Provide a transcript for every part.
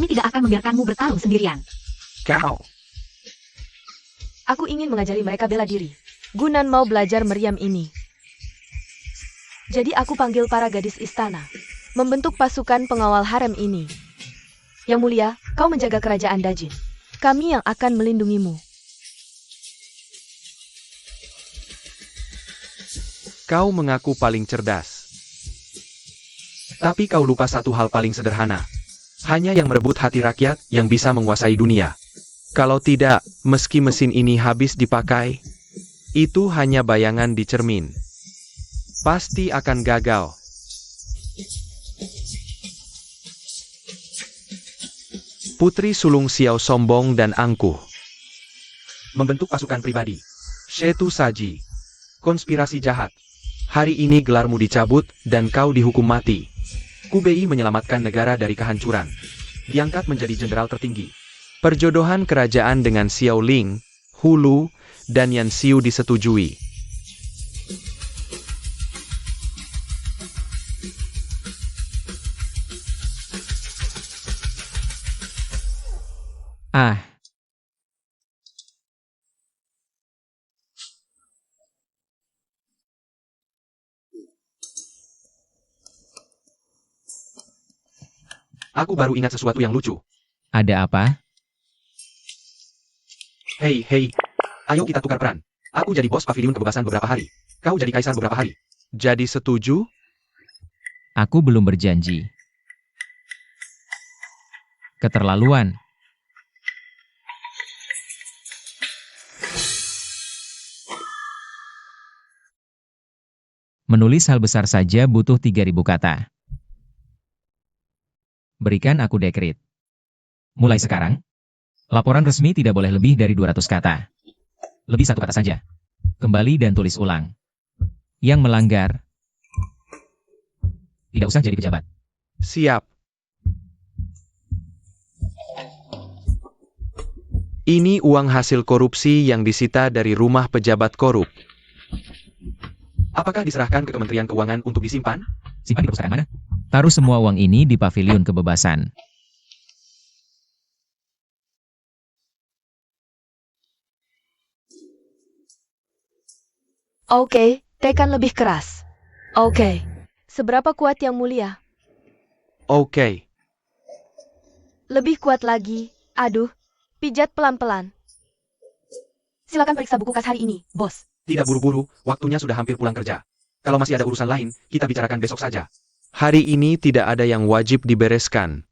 Kami tidak akan membiarkanmu bertarung sendirian. Kau. Aku ingin mengajari mereka bela diri. Gunan mau belajar meriam ini. Jadi aku panggil para gadis istana, membentuk pasukan pengawal harem ini. Yang mulia, kau menjaga kerajaan Dajin. Kami yang akan melindungimu. Kau mengaku paling cerdas. Tapi kau lupa satu hal paling sederhana. Hanya yang merebut hati rakyat yang bisa menguasai dunia. Kalau tidak, meski mesin ini habis dipakai, itu hanya bayangan di cermin. Pasti akan gagal. Putri sulung Xiao sombong dan angkuh. Membentuk pasukan pribadi. Shetu Saji. Konspirasi jahat. Hari ini gelarmu dicabut dan kau dihukum mati. Kubei menyelamatkan negara dari kehancuran. Diangkat menjadi jenderal tertinggi. Perjodohan kerajaan dengan Xiao Ling, Hulu, dan Yan Xiu disetujui. Aku baru ingat sesuatu yang lucu. Ada apa? Hei, ayo kita tukar peran. Aku jadi bos pavilion kebebasan beberapa hari. Kau jadi kaisar beberapa hari. Jadi setuju? Aku belum berjanji. Keterlaluan. Menulis hal besar saja butuh 3.000 kata. Berikan aku dekrit. Mulai sekarang, laporan resmi tidak boleh lebih dari 200 kata. Lebih 1 kata saja. Kembali dan tulis ulang. Yang melanggar, tidak usah jadi pejabat. Siap. Ini uang hasil korupsi yang disita dari rumah pejabat korup. Apakah diserahkan ke Kementerian Keuangan untuk disimpan? Simpan di perpustakaan mana? Taruh semua uang ini di pavilion kebebasan. Oke, tekan lebih keras. Oke. Seberapa kuat yang mulia? Oke. Lebih kuat lagi. Aduh, pijat pelan-pelan. Silakan periksa buku kas hari ini, bos. Tidak buru-buru, waktunya sudah hampir pulang kerja. Kalau masih ada urusan lain, kita bicarakan besok saja. Hari ini tidak ada yang wajib dibereskan.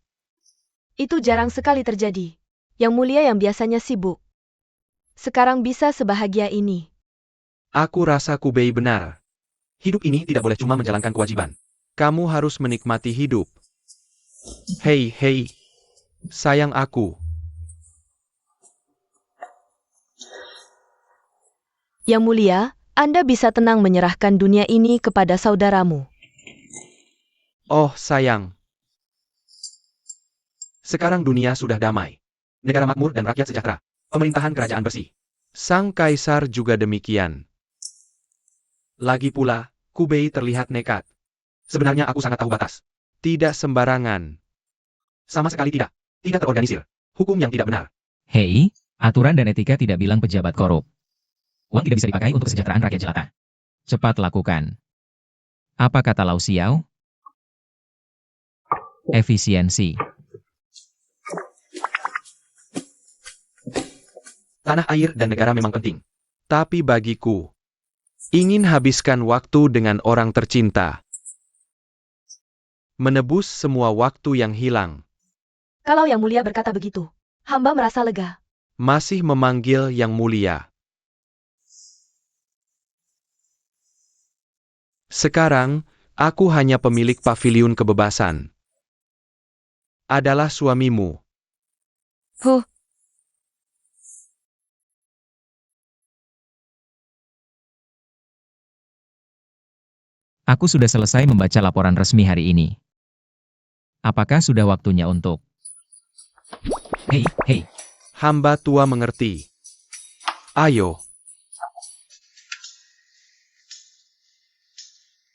Itu jarang sekali terjadi. Yang mulia yang biasanya sibuk. Sekarang bisa sebahagia ini. Aku rasa Kubei benar. Hidup ini tidak boleh cuma menjalankan kewajiban. Kamu harus menikmati hidup. Hei, sayang aku. Yang mulia, Anda bisa tenang menyerahkan dunia ini kepada saudaramu. Oh, sayang. Sekarang dunia sudah damai. Negara makmur dan rakyat sejahtera. Pemerintahan kerajaan bersih. Sang kaisar juga demikian. Lagi pula, Kubei terlihat nekat. Sebenarnya aku sangat tahu batas. Tidak sembarangan. Sama sekali tidak. Tidak terorganisir. Hukum yang tidak benar. Hei, aturan dan etika tidak bilang pejabat korup. Uang tidak bisa dipakai untuk kesejahteraan rakyat jelata. Cepat lakukan. Apa kata Lau Xiao? Efisiensi. Tanah air dan negara memang penting. Tapi bagiku, ingin habiskan waktu dengan orang tercinta. Menebus semua waktu yang hilang. Kalau yang mulia berkata begitu, hamba merasa lega. Masih memanggil yang mulia. Sekarang, aku hanya pemilik pavilion kebebasan. Adalah suamimu. Huh, Aku sudah selesai membaca laporan resmi hari ini. Apakah sudah waktunya untuk... Hei. Hamba tua mengerti. Ayo.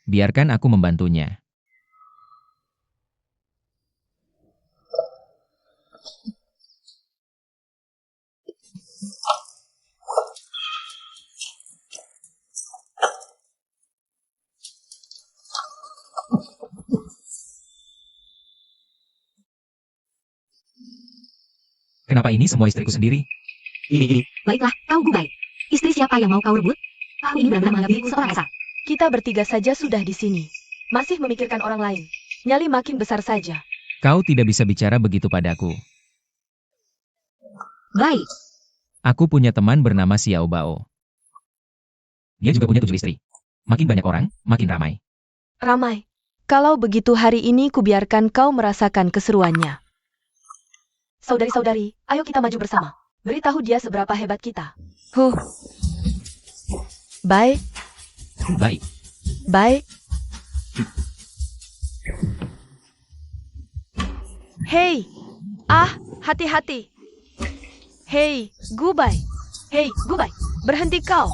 Biarkan aku membantunya. Kenapa ini semua istriku sendiri? Ini. Baiklah, kau Gubai. Istri siapa yang mau kau rebut? Kau ini benar-benar menganggap diriku seorang esa. Kita bertiga saja sudah di sini. Masih memikirkan orang lain. Nyali makin besar saja. Kau tidak bisa bicara begitu padaku. Baik. Aku punya teman bernama Xiao Bao. Dia juga punya 7 istri. Makin banyak orang, makin ramai. Ramai. Kalau begitu hari ini kubiarkan kau merasakan keseruannya. Saudari-saudari, ayo kita maju bersama. Beritahu dia seberapa hebat kita. Baik, Baik. baik. Hei, hati-hati. Hei, Gubai, Hei, Gubai, berhenti kau.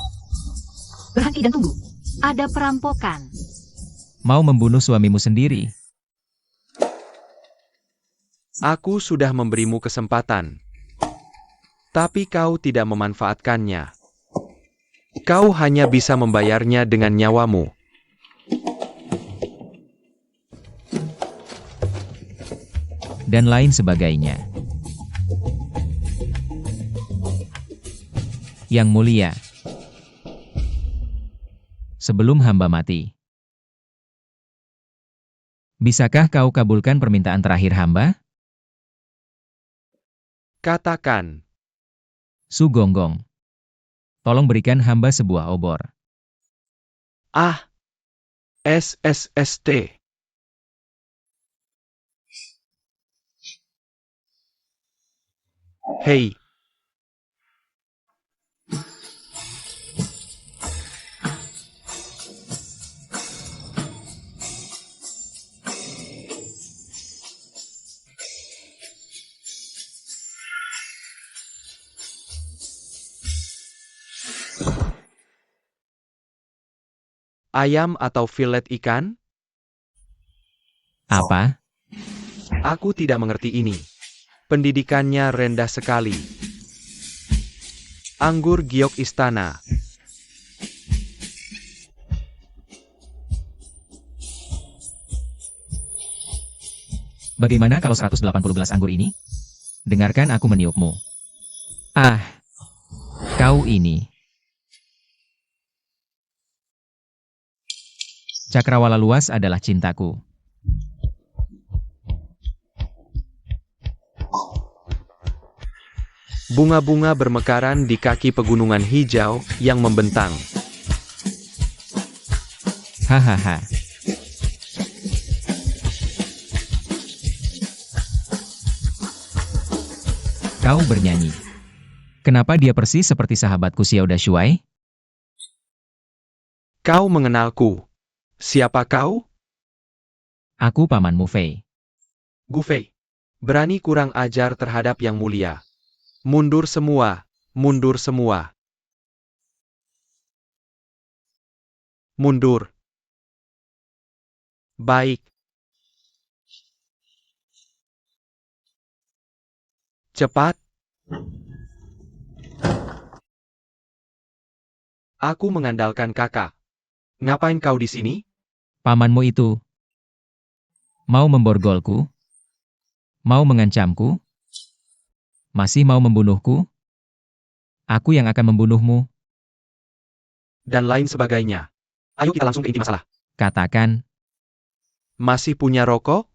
berhenti dan tunggu. Ada perampokan. Mau membunuh suamimu sendiri. Aku sudah memberimu kesempatan. Tapi kau tidak memanfaatkannya. Kau hanya bisa membayarnya dengan nyawamu. Dan lain sebagainya. Yang mulia. Sebelum hamba mati. Bisakah kau kabulkan permintaan terakhir hamba? Katakan, Su Gonggong. Tolong berikan hamba sebuah obor. SSST. Hei, ayam atau filet ikan? Apa? Aku tidak mengerti ini. Pendidikannya rendah sekali. Anggur giok istana. Bagaimana kalau 180 gelas anggur ini? Dengarkan aku meniupmu. Kau ini. Cakrawala luas adalah cintaku. Bunga-bunga bermekaran di kaki pegunungan hijau yang membentang. Hahaha. Kau bernyanyi. Kenapa dia persis seperti sahabatku Xiao Dashuai? Kau mengenalku. Siapa kau? Aku pamanmu Fei. Gufei. Berani kurang ajar terhadap yang mulia. Mundur semua, mundur semua. Mundur. Baik. Cepat. Aku mengandalkan kakak. Ngapain kau di sini? Pamanmu itu mau memborgolku? Mau mengancamku? Masih mau membunuhku? Aku yang akan membunuhmu. Dan lain sebagainya. Ayo kita langsung ke inti masalah. Katakan, Masih punya rokok?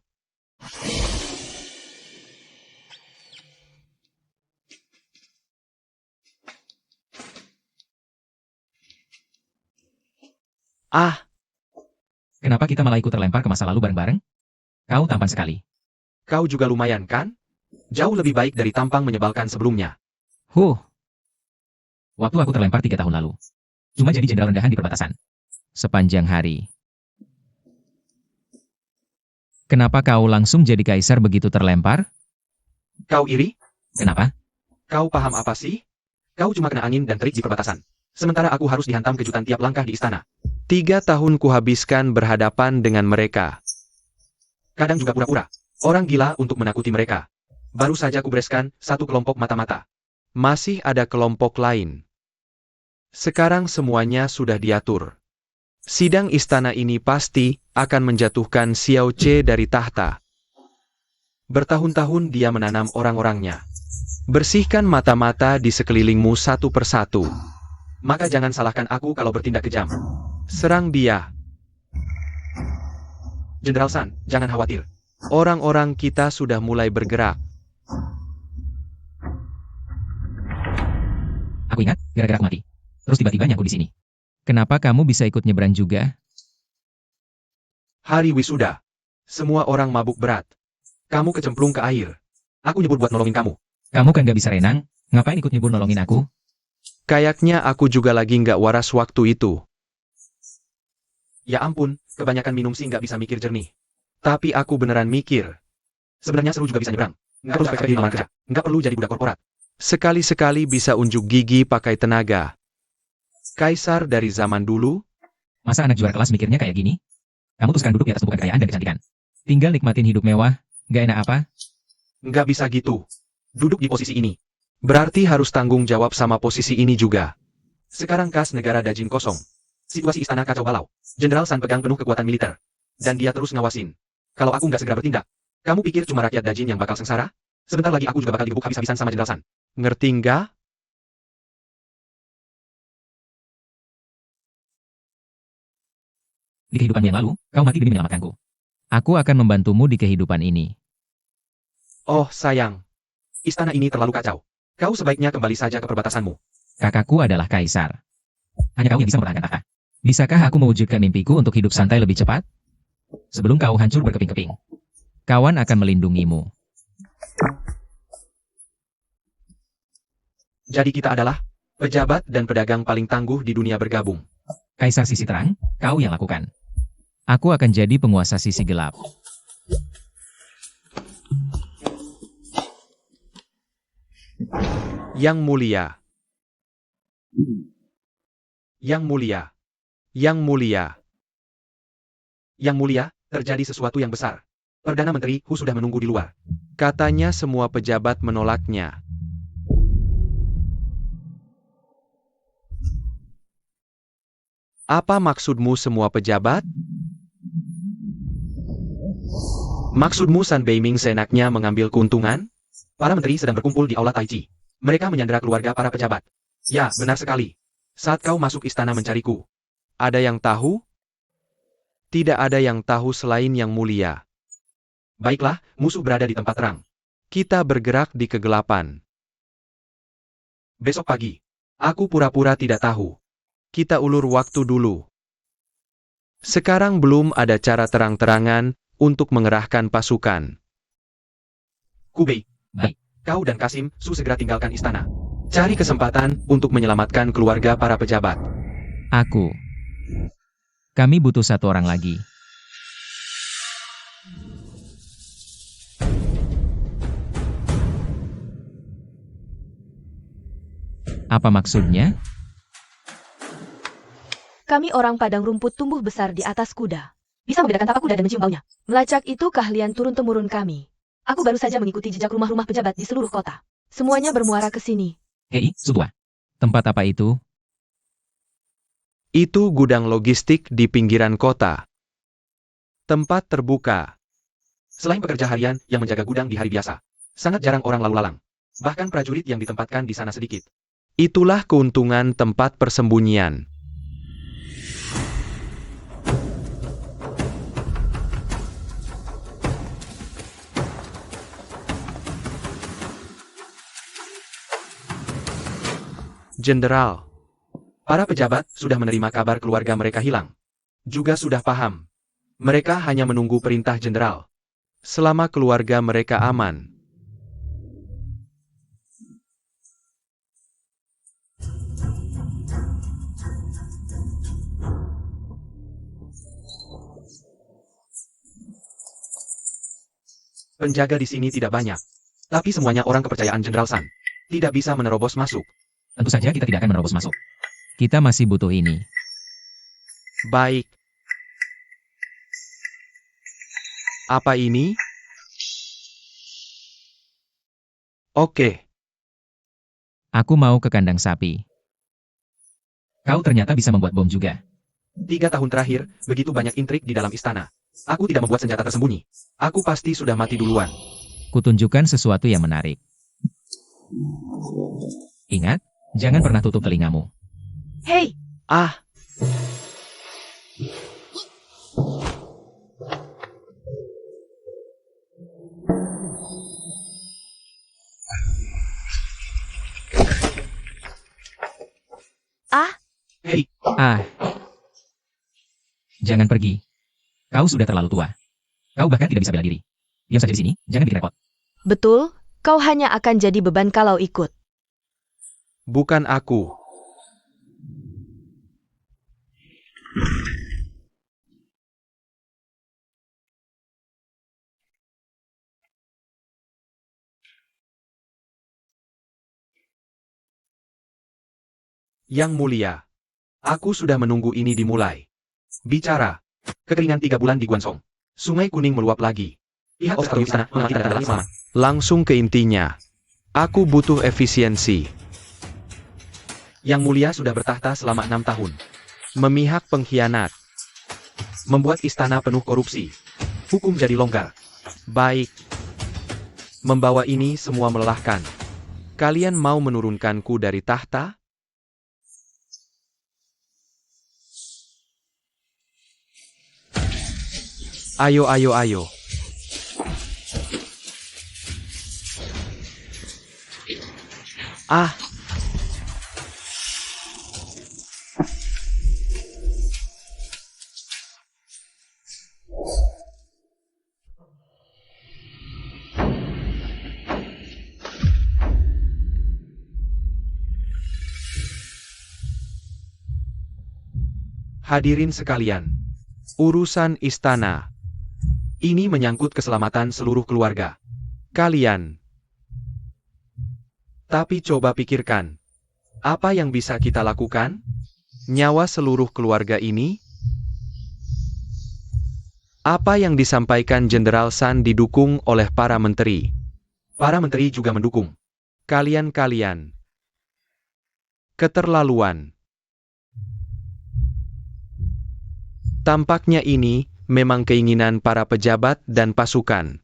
kenapa kita malah ikut terlempar ke masa lalu bareng-bareng? Kau tampan sekali. Kau juga lumayan kan? Jauh lebih baik dari tampang menyebalkan sebelumnya. Waktu aku terlempar 3 tahun lalu. Cuma jadi jenderal rendahan di perbatasan. Sepanjang hari. Kenapa kau langsung jadi kaisar begitu terlempar? Kau iri? Kenapa? Kau paham apa sih? Kau cuma kena angin dan terik di perbatasan. Sementara aku harus dihantam kejutan tiap langkah di istana. 3 tahun kuhabiskan berhadapan dengan mereka. Kadang juga pura-pura. Orang gila untuk menakuti mereka. Baru saja kubereskan 1 kelompok mata-mata. Masih ada kelompok lain. Sekarang semuanya sudah diatur. Sidang istana ini pasti akan menjatuhkan Xiao Ce dari tahta. Bertahun-tahun dia menanam orang-orangnya. Bersihkan mata-mata di sekelilingmu satu persatu. Maka jangan salahkan aku kalau bertindak kejam. Serang dia. Jenderal San, jangan khawatir. Orang-orang kita sudah mulai bergerak. Aku ingat, gara-gara aku mati. Terus tiba-tiba nyangkut di sini. Kenapa kamu bisa ikut nyebrang juga? Hari wisuda. Semua orang mabuk berat. Kamu kecemplung ke air. Aku nyebur buat nolongin kamu. Kamu kan gak bisa renang, ngapain ikut nyebur nolongin aku? Kayaknya aku juga lagi nggak waras waktu itu. Ya ampun, kebanyakan minum sih nggak bisa mikir jernih. Tapi aku beneran mikir. Sebenarnya seru juga bisa nyebrang. Nggak perlu spek di lamaran kerja. Nggak perlu jadi budak korporat. Sekali-sekali bisa unjuk gigi pakai tenaga. Kaisar dari zaman dulu. Masa anak juara kelas mikirnya kayak gini? Kamu tuh sekarang duduk di atas tumpukan kekayaan dan kecantikan. Tinggal nikmatin hidup mewah, gak enak apa? Nggak bisa gitu. Duduk di posisi ini. Berarti harus tanggung jawab sama posisi ini juga. Sekarang kas negara Dajin kosong. Situasi istana kacau balau. Jenderal San pegang penuh kekuatan militer. Dan dia terus ngawasin. Kalau aku nggak segera bertindak, kamu pikir cuma rakyat Dajin yang bakal sengsara? Sebentar lagi aku juga bakal digebuk habis-habisan sama Jenderal San. Ngerti nggak? Di kehidupan yang lalu, kau mati demi menyelamatkanku. Aku akan membantumu di kehidupan ini. Oh sayang. Istana ini terlalu kacau. Kau sebaiknya kembali saja ke perbatasanmu. Kakakku adalah kaisar. Hanya kau yang bisa mempertahankan tahta. Bisakah aku mewujudkan mimpiku untuk hidup santai lebih cepat? Sebelum kau hancur berkeping-keping. Kawan akan melindungimu. Jadi kita adalah pejabat dan pedagang paling tangguh di dunia bergabung. Kaisar sisi terang, kau yang lakukan. Aku akan jadi penguasa sisi gelap. Yang mulia. Yang mulia. Yang mulia. Yang mulia, terjadi sesuatu yang besar. Perdana Menteri Hu sudah menunggu di luar. Katanya semua pejabat menolaknya. Apa maksudmu semua pejabat? Maksudmu San Beiming seenaknya mengambil keuntungan? Para menteri sedang berkumpul di Aula Taiji. Mereka menyandera keluarga para pejabat. Ya, benar sekali. Saat kau masuk istana mencariku. Ada yang tahu? Tidak ada yang tahu selain yang mulia. Baiklah, musuh berada di tempat terang. Kita bergerak di kegelapan. Besok pagi. Aku pura-pura tidak tahu. Kita ulur waktu dulu. Sekarang belum ada cara terang-terangan untuk mengerahkan pasukan. Kubei, Baik. kau dan Kasim Su segera tinggalkan istana. Cari kesempatan untuk menyelamatkan keluarga para pejabat. Aku. Kami butuh satu orang lagi. Apa maksudnya? Kami orang padang rumput tumbuh besar di atas kuda. Bisa membedakan tapak kuda dan mencium baunya. Melacak itu keahlian turun-temurun kami. Aku baru saja mengikuti jejak rumah-rumah pejabat di seluruh kota. Semuanya bermuara ke sini. Hei, Sutua. Tempat apa itu? Itu gudang logistik di pinggiran kota. Tempat terbuka. Selain pekerja harian yang menjaga gudang di hari biasa, sangat jarang orang lalu lalang. Bahkan prajurit yang ditempatkan di sana sedikit. Itulah keuntungan tempat persembunyian. Jenderal. Para pejabat sudah menerima kabar keluarga mereka hilang. Juga sudah paham. Mereka hanya menunggu perintah jenderal. Selama keluarga mereka aman. Penjaga di sini tidak banyak. Tapi semuanya orang kepercayaan Jenderal San. Tidak bisa menerobos masuk. Tentu saja kita tidak akan menerobos masuk. Kita masih butuh ini. Baik. Apa ini? Oke. Aku mau ke kandang sapi. Kau ternyata bisa membuat bom juga. 3 tahun terakhir, begitu banyak intrik di dalam istana. Aku tidak membuat senjata tersembunyi. Aku pasti sudah mati duluan. Kutunjukkan sesuatu yang menarik. Ingat, jangan pernah tutup telingamu. Hei, Ah, hei, Jangan pergi. Kau sudah terlalu tua. Kau bahkan tidak bisa bela diri. Diam saja di sini, jangan bikin repot. betul, kau hanya akan jadi beban kalau ikut. bukan aku. Yang mulia, aku sudah menunggu ini dimulai. Bicara, kekeringan 3 bulan di Guansong. Sungai Kuning meluap lagi. Pihak sektor istana memang tidak terlalu lama. Langsung ke intinya. Aku butuh efisiensi. Yang mulia sudah bertahta selama 6 tahun. Memihak pengkhianat. Membuat istana penuh korupsi. Hukum jadi longgar. Baik. Membawa ini semua melelahkan. Kalian mau menurunkanku dari tahta? Ayo, ayo, ayo. Ah. Hadirin sekalian, urusan istana. Ini menyangkut keselamatan seluruh keluarga. Kalian. Tapi coba pikirkan. Apa yang bisa kita lakukan? Nyawa seluruh keluarga ini? Apa yang disampaikan Jenderal San didukung oleh para menteri. Para menteri juga mendukung. Kalian-kalian. Keterlaluan. Tampaknya ini memang keinginan para pejabat dan pasukan.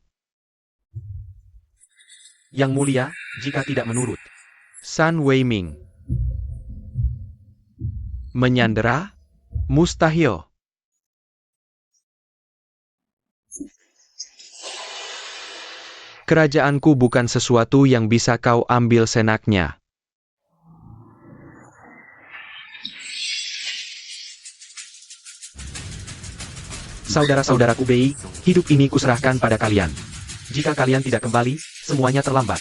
Yang mulia, jika tidak menurut. San Weiming. Menyandera? Mustahil. Kerajaanku bukan sesuatu yang bisa kau ambil senaknya. Saudara-saudaraku Bei, hidup ini kuserahkan pada kalian. Jika kalian tidak kembali, semuanya terlambat.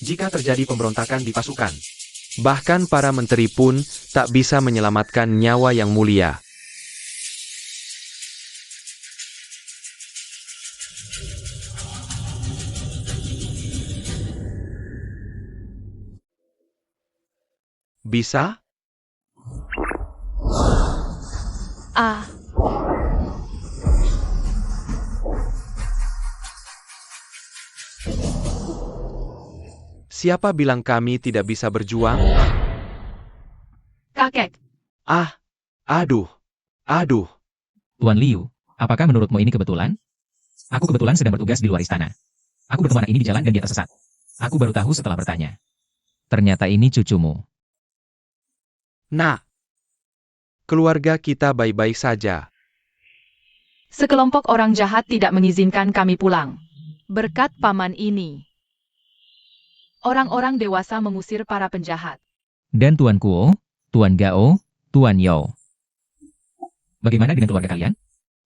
Jika terjadi pemberontakan di pasukan, bahkan para menteri pun tak bisa menyelamatkan nyawa yang mulia. Bisa? Ah, Siapa bilang kami tidak bisa berjuang? kakek. Ah, aduh, aduh. Tuan Liu, apakah menurutmu ini kebetulan? Aku kebetulan sedang bertugas di luar istana. Aku bertemu anak ini di jalan dan dia tersesat. Aku baru tahu setelah bertanya. Ternyata ini cucumu. Nak, keluarga kita baik-baik saja. Sekelompok orang jahat tidak mengizinkan kami pulang. Berkat paman ini, orang-orang dewasa mengusir para penjahat. Dan Tuan Kuo, Tuan Gao, Tuan Yao. Bagaimana dengan keluarga kalian?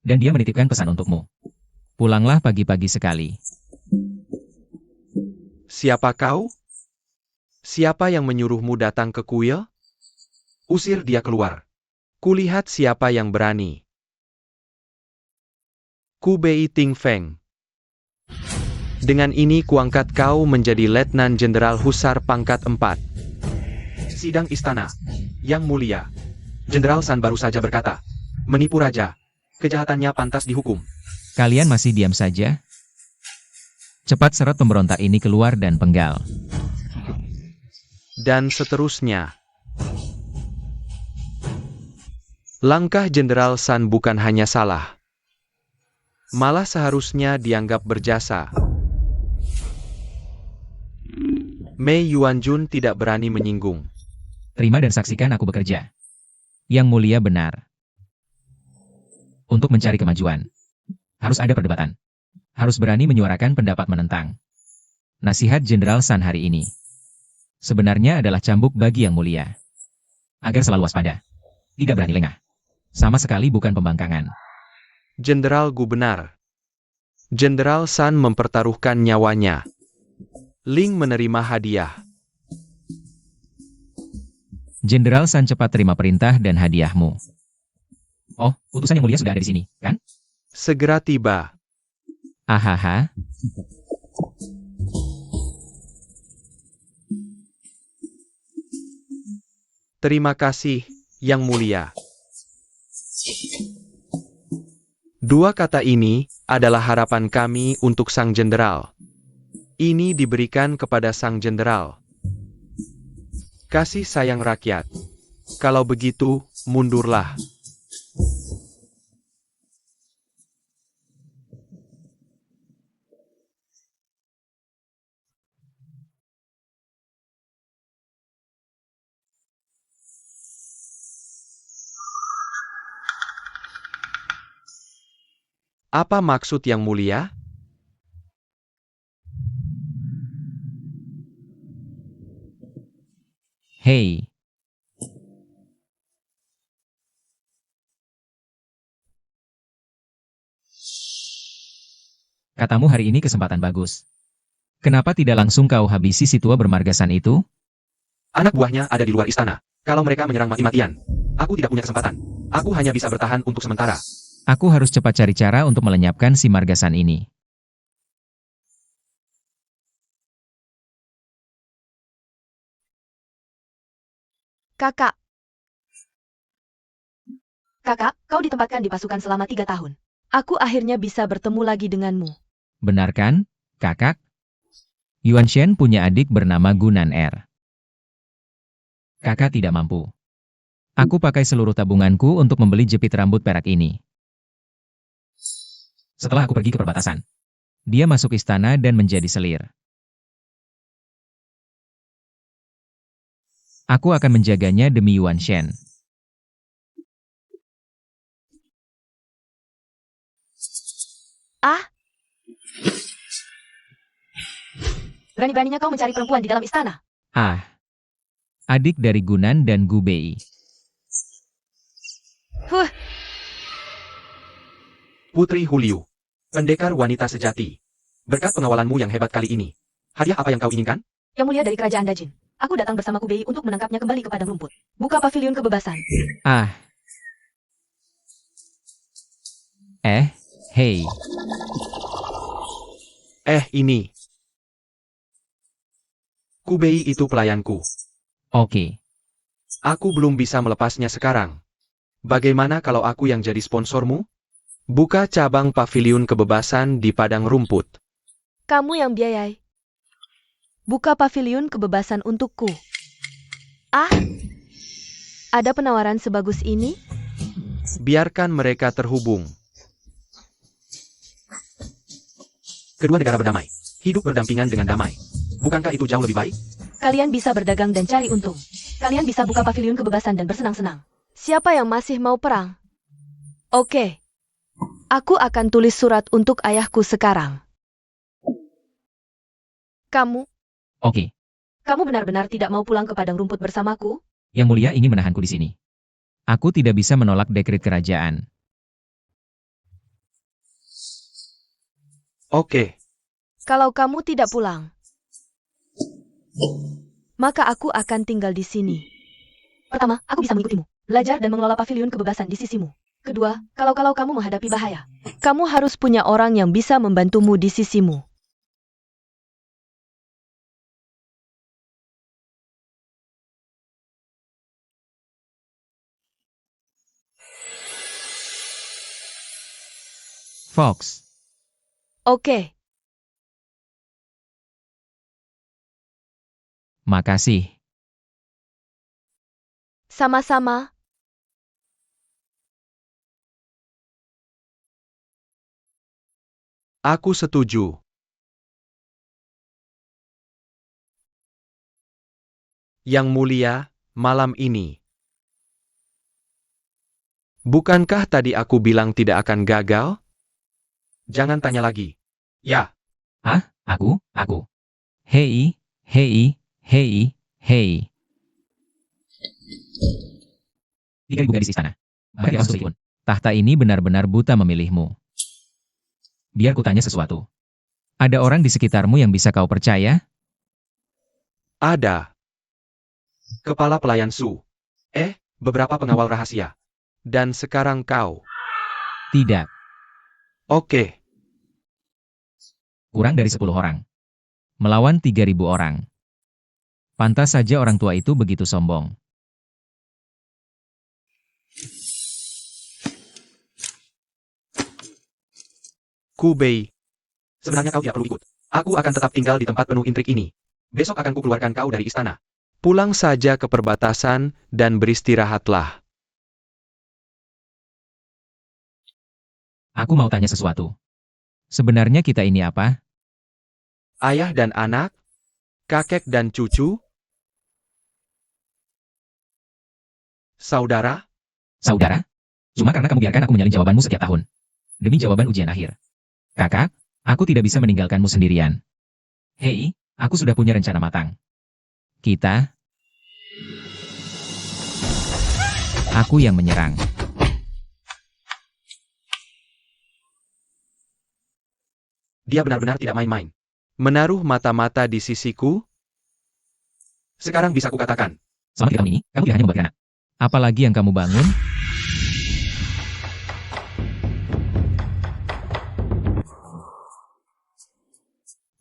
Dan dia menitipkan pesan untukmu. Pulanglah pagi-pagi sekali. Siapa kau? Siapa yang menyuruhmu datang ke kuil? Usir dia keluar. Kulihat siapa yang berani. Ku Bei Ting Feng. Dengan ini kuangkat kau menjadi Letnan Jenderal Husar pangkat 4. Sidang istana. Yang mulia. Jenderal San baru saja berkata, menipu raja. Kejahatannya pantas dihukum. Kalian masih diam saja? Cepat seret pemberontak ini keluar dan penggal. Dan seterusnya. Langkah Jenderal San bukan hanya salah. Malah seharusnya dianggap berjasa. Mei Yuanjun tidak berani menyinggung. Terima dan saksikan aku bekerja. Yang mulia benar. Untuk mencari kemajuan, harus ada perdebatan. Harus berani menyuarakan pendapat menentang. Nasihat Jenderal San hari ini sebenarnya adalah cambuk bagi yang mulia. Agar selalu waspada. Tidak berani lengah. Sama sekali bukan pembangkangan. Jenderal Gu benar. Jenderal San mempertaruhkan nyawanya. Ling menerima hadiah. Jenderal San cepat terima perintah dan hadiahmu. Oh, utusan yang mulia sudah ada di sini, kan? Segera tiba. Ahaha. Terima kasih, Yang Mulia. Dua kata ini adalah harapan kami untuk Sang Jenderal. Ini diberikan kepada Sang Jenderal. Kasih sayang rakyat. Kalau begitu, mundurlah. Apa maksud Yang Mulia? Hei. Katamu hari ini kesempatan bagus. Kenapa tidak langsung kau habisi si tua bermargasan itu? Anak buahnya ada di luar istana. Kalau mereka menyerang mati-matian, aku tidak punya kesempatan. Aku hanya bisa bertahan untuk sementara. Aku harus cepat cari cara untuk melenyapkan si margasan ini. Kakak. Kakak, kau ditempatkan di pasukan selama 3 tahun. Aku akhirnya bisa bertemu lagi denganmu. Benar kan, kakak? Yuan Shen punya adik bernama Gunan Er. Kakak tidak mampu. Aku pakai seluruh tabunganku untuk membeli jepit rambut perak ini. Setelah aku pergi ke perbatasan, dia masuk istana dan menjadi selir. Aku akan menjaganya demi Yuan Shen. Ah? Berani-beraninya kau mencari perempuan di dalam istana. Ah. Adik dari Gunan dan Gu Bei. Putri Huliu. Pendekar wanita sejati. Berkat pengawalanmu yang hebat kali ini. Hadiah apa yang kau inginkan? Yang mulia dari kerajaan Dajin. Aku datang bersama Kubei untuk menangkapnya kembali ke padang rumput. Buka pavilion kebebasan. Ah. Hei. Ini. Kubei itu pelayanku. Oke. Aku belum bisa melepasnya sekarang. Bagaimana kalau aku yang jadi sponsormu? Buka cabang pavilion kebebasan di padang rumput. Kamu yang biayai. Buka pavilion kebebasan untukku. Ah? Ada penawaran sebagus ini? Biarkan mereka terhubung. Kedua negara berdamai. Hidup berdampingan dengan damai. Bukankah itu jauh lebih baik? Kalian bisa berdagang dan cari untung. Kalian bisa buka pavilion kebebasan dan bersenang-senang. Siapa yang masih mau perang? Oke. Aku akan tulis surat untuk ayahku sekarang. Kamu? Oke. Kamu benar-benar tidak mau pulang ke padang rumput bersamaku? Yang mulia ingin menahanku di sini. Aku tidak bisa menolak dekret kerajaan. Oke. Kalau kamu tidak pulang, maka aku akan tinggal di sini. Pertama, aku bisa mengikutimu, belajar dan mengelola pavilion kebebasan di sisimu. Kedua, kalau kamu menghadapi bahaya, kamu harus punya orang yang bisa membantumu di sisimu. Fox. Oke. Makasih. Sama-sama. Aku setuju. Yang mulia, malam ini. Bukankah tadi aku bilang tidak akan gagal? Jangan tanya lagi. Ya, Aku. Hei. 3.000 gadis istana. Mari kita masuk ikun. Tahta ini benar-benar buta memilihmu. Biar ku tanya sesuatu. Ada orang di sekitarmu yang bisa kau percaya? ada. Kepala pelayan Su. Beberapa pengawal rahasia. Dan sekarang kau. Tidak. Oke, Kurang dari 10 orang. Melawan 3.000 orang. Pantas saja orang tua itu begitu sombong. Kubei. Sebenarnya kau tidak perlu ikut. Aku akan tetap tinggal di tempat penuh intrik ini. Besok akan kukeluarkan kau dari istana. Pulang saja ke perbatasan dan beristirahatlah. Aku mau tanya sesuatu. Sebenarnya kita ini apa? Ayah dan anak? Kakek dan cucu? Saudara? Saudara? Cuma karena kamu biarkan aku menyalin jawabanmu setiap tahun. Demi jawaban ujian akhir. Kakak, aku tidak bisa meninggalkanmu sendirian. Hei, aku sudah punya rencana matang. Kita... Aku yang menyerang. Dia benar-benar tidak main-main. Menaruh mata-mata di sisiku? Sekarang bisa kukatakan. Selama 3 tahun ini, kamu tidak hanya membuat anak. Apalagi yang kamu bangun?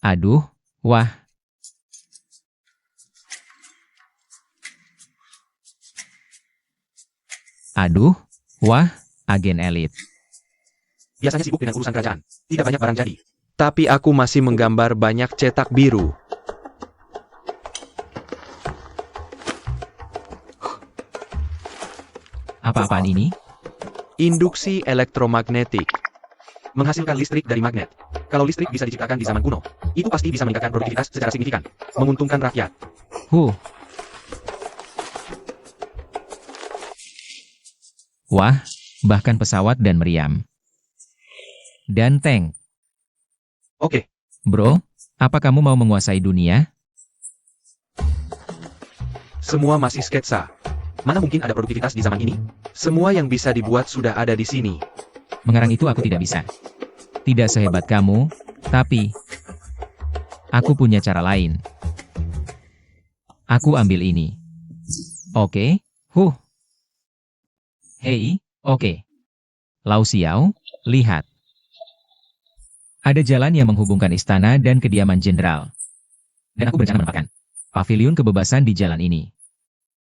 Aduh, wah. Aduh, wah, agen elit. Biasanya sibuk dengan urusan kerajaan. Tidak banyak barang jadi. Tapi aku masih menggambar banyak cetak biru. Apa-apaan ini? Induksi elektromagnetik. Menghasilkan listrik dari magnet. Kalau listrik bisa diciptakan di zaman kuno, itu pasti bisa meningkatkan produktivitas secara signifikan. Menguntungkan rakyat. Wah, bahkan pesawat dan meriam. Dan tank. Oke, Bro, apa kamu mau menguasai dunia? semua masih sketsa. Mana mungkin ada produktivitas di zaman ini? Semua yang bisa dibuat sudah ada di sini. Mengarang itu aku tidak bisa. Tidak sehebat kamu, tapi... Aku punya cara lain. Aku ambil ini. Oke, Hei, oke. Lau Xiao, lihat. Ada jalan yang menghubungkan istana dan kediaman jenderal. Dan aku berencana menempatkan paviliun kebebasan di jalan ini.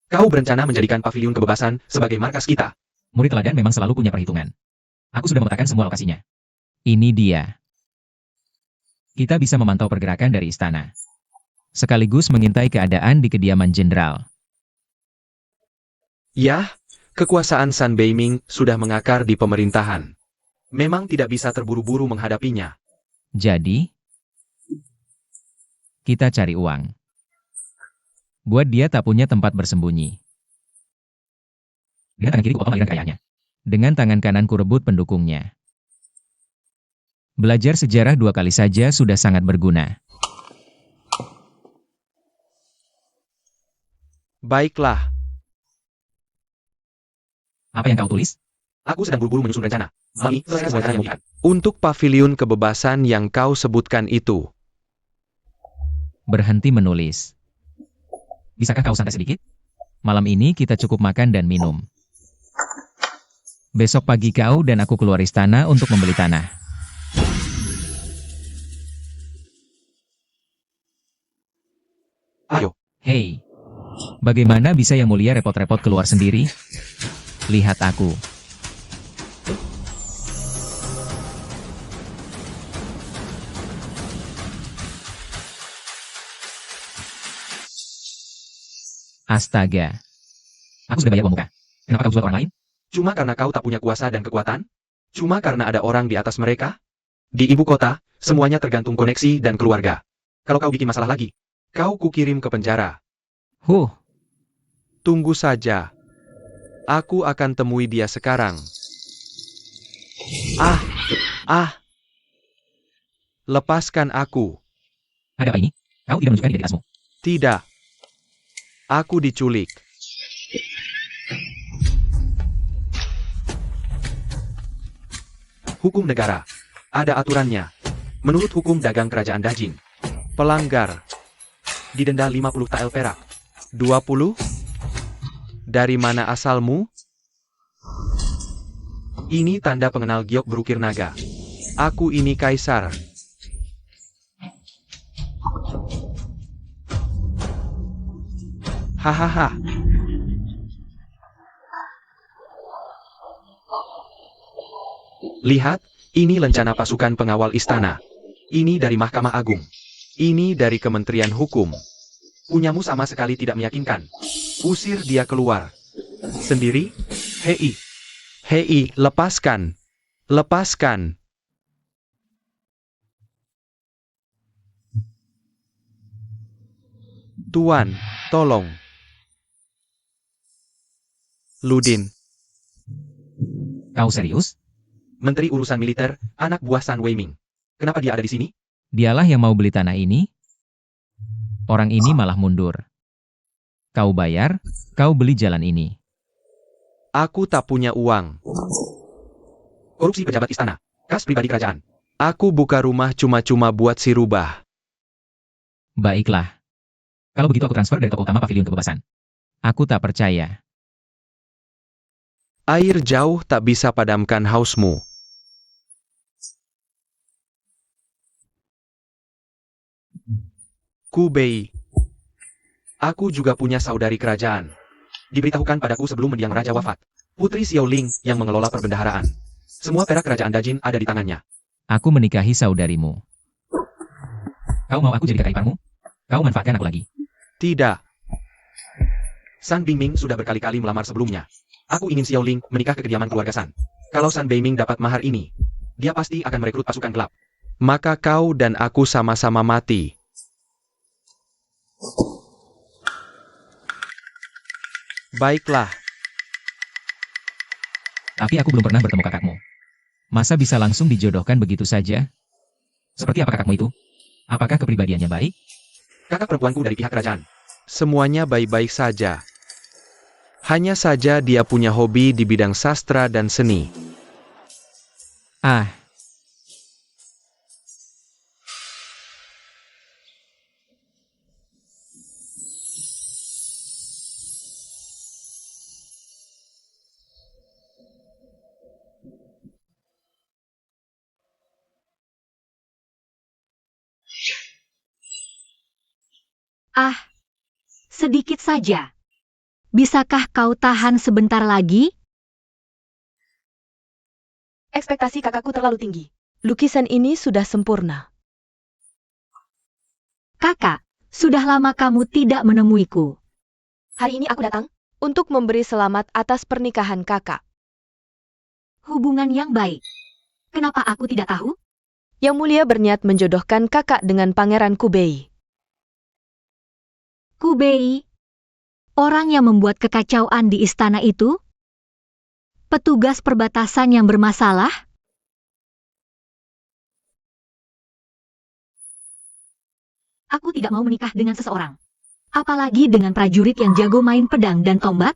Kau berencana menjadikan paviliun kebebasan sebagai markas kita. Murid teladan memang selalu punya perhitungan. Aku sudah memetakan semua lokasinya. Ini dia. Kita bisa memantau pergerakan dari istana. Sekaligus mengintai keadaan di kediaman jenderal. Yah, kekuasaan San Beiming sudah mengakar di pemerintahan. Memang tidak bisa terburu-buru menghadapinya. Jadi, kita cari uang. Buat dia tak punya tempat bersembunyi. Dengan tangan kiri ku potong aliran kekayaannya. Dengan tangan kanan ku rebut pendukungnya. Belajar sejarah 2 kali saja sudah sangat berguna. Baiklah, Apa yang kau tulis? aku sedang buru-buru menyusun rencana. Malam ini, selesai semua rencana yang memungkinkan. Untuk paviliun kebebasan yang kau sebutkan itu. Berhenti menulis. Bisakah kau santai sedikit? Malam ini kita cukup makan dan minum. Besok pagi kau dan aku keluar istana untuk membeli tanah. Ayo, Hei, bagaimana bisa yang mulia repot-repot keluar sendiri? Lihat aku. Astaga. Aku sudah bayar uang muka. Kenapa kau jual orang lain? cuma karena kau tak punya kuasa dan kekuatan? Cuma karena ada orang di atas mereka? Di ibu kota, semuanya tergantung koneksi dan keluarga. Kalau kau bikin masalah lagi, kau kukirim ke penjara. Tunggu saja. Aku akan temui dia sekarang. Ah! Lepaskan aku. Ada apa ini? Kau tidak menunjukkan identitasmu. Tidak. Aku diculik. Hukum negara. Ada aturannya. Menurut hukum dagang kerajaan Dajin, pelanggar didenda 50 tael perak. 20? Dari mana asalmu? Ini tanda pengenal giok berukir naga. Aku ini kaisar. Hahaha. Lihat, ini lencana pasukan pengawal istana. Ini dari Mahkamah Agung. Ini dari Kementerian Hukum. Punyamu sama sekali tidak meyakinkan. Usir dia keluar. Sendiri? Hei, lepaskan. Lepaskan. Tuan, tolong. Ludin, Kau serius? Menteri Urusan Militer, anak buah San Weiming. Kenapa dia ada di sini? Dialah yang mau beli tanah ini? Orang ini malah mundur. Kau bayar, kau beli jalan ini. Aku tak punya uang. Korupsi pejabat istana. Kas pribadi kerajaan. Aku buka rumah cuma-cuma buat si rubah. Baiklah. Kalau begitu aku transfer dari toko utama pavilion kebebasan. Aku tak percaya. Air jauh tak bisa padamkan hausmu. Kubei. Aku juga punya saudari kerajaan. Diberitahukan padaku sebelum mendiang raja wafat. Putri Xiaoling yang mengelola perbendaharaan. Semua perak kerajaan Dajin ada di tangannya. Aku menikahi saudarimu. Kau mau aku jadi kakak iparmu? Kau manfaatkan aku lagi. Tidak. San Bingming sudah berkali-kali melamar sebelumnya. Aku ingin Xiaoling menikah ke kediaman keluarga San. Kalau San Beiming dapat mahar ini, dia pasti akan merekrut pasukan gelap. Maka kau dan aku sama-sama mati. Baiklah. Tapi aku belum pernah bertemu kakakmu. Masa bisa langsung dijodohkan begitu saja? Seperti apa kakakmu itu? Apakah kepribadiannya baik? Kakak perempuanku dari pihak kerajaan. Semuanya baik-baik saja. Hanya saja dia punya hobi di bidang sastra dan seni. Ah, Sedikit saja. Bisakah kau tahan sebentar lagi? Ekspektasi kakakku terlalu tinggi. Lukisan ini sudah sempurna. Kakak, sudah lama kamu tidak menemuiku. Hari ini aku datang untuk memberi selamat atas pernikahan kakak. Hubungan yang baik. Kenapa aku tidak tahu? Yang Mulia berniat menjodohkan kakak dengan Pangeran Kubei. Kubei, orang yang membuat kekacauan di istana itu? Petugas perbatasan yang bermasalah? Aku tidak mau menikah dengan seseorang. Apalagi dengan prajurit yang jago main pedang dan tombak?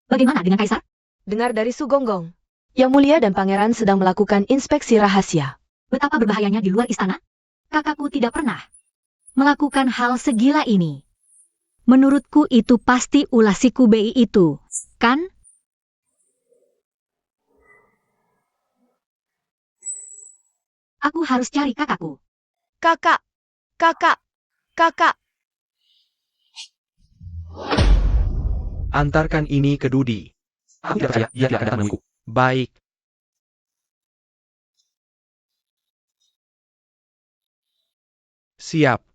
Bagaimana dengan kaisar? Dengar dari Sugonggong. Yang Mulia dan Pangeran sedang melakukan inspeksi rahasia. Betapa berbahayanya di luar istana? Kakakku tidak pernah melakukan hal segila ini. Menurutku itu pasti ulah si Kubei itu, kan? Aku harus cari kakakku. Kakak! Kakak! Kakak! Antarkan ini ke Dudi. Aku tidak percaya dia tidak akan datang menemuiku. Baik. Siap.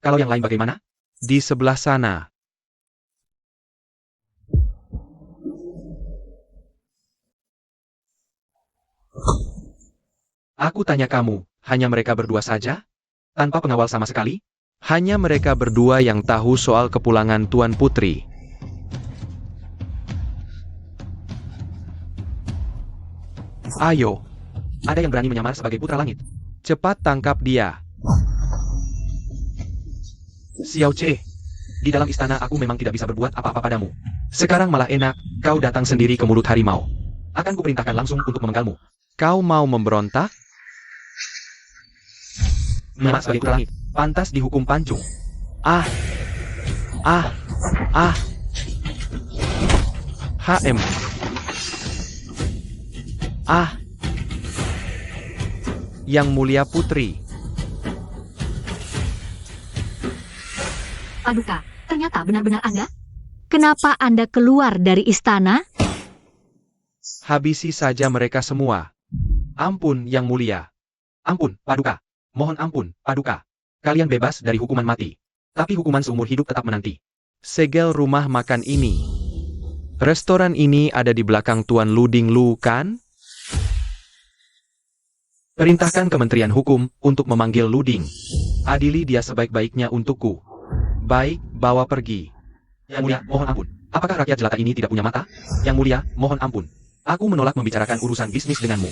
Kalau yang lain bagaimana? Di sebelah sana. Aku tanya kamu, hanya mereka berdua saja? Tanpa pengawal sama sekali? Hanya mereka berdua yang tahu soal kepulangan Tuan Putri. Ayo, ada yang berani menyamar sebagai putra langit. Cepat tangkap dia. Xiao Ce, di dalam istana aku memang tidak bisa berbuat apa-apa padamu. Sekarang malah enak, kau datang sendiri ke mulut harimau. Akan kuperintahkan langsung untuk memenggalmu. Kau mau memberontak? Menyamar sebagai putra langit, pantas dihukum pancung. Ah. HM. Yang Mulia Putri. Paduka, ternyata benar-benar Anda? Kenapa Anda keluar dari istana? Habisi saja mereka semua. Ampun, Yang Mulia. Ampun, Paduka. Mohon ampun, Paduka. Kalian bebas dari hukuman mati. Tapi hukuman seumur hidup tetap menanti. Segel rumah makan ini. Restoran ini ada di belakang Tuan Luding Lu, kan? Perintahkan Kementerian Hukum untuk memanggil Luding. Adili dia sebaik-baiknya untukku. Baik, bawa pergi. Yang Mulia, mohon ampun. Apakah rakyat jelata ini tidak punya mata? Yang Mulia, mohon ampun. Aku menolak membicarakan urusan bisnis denganmu.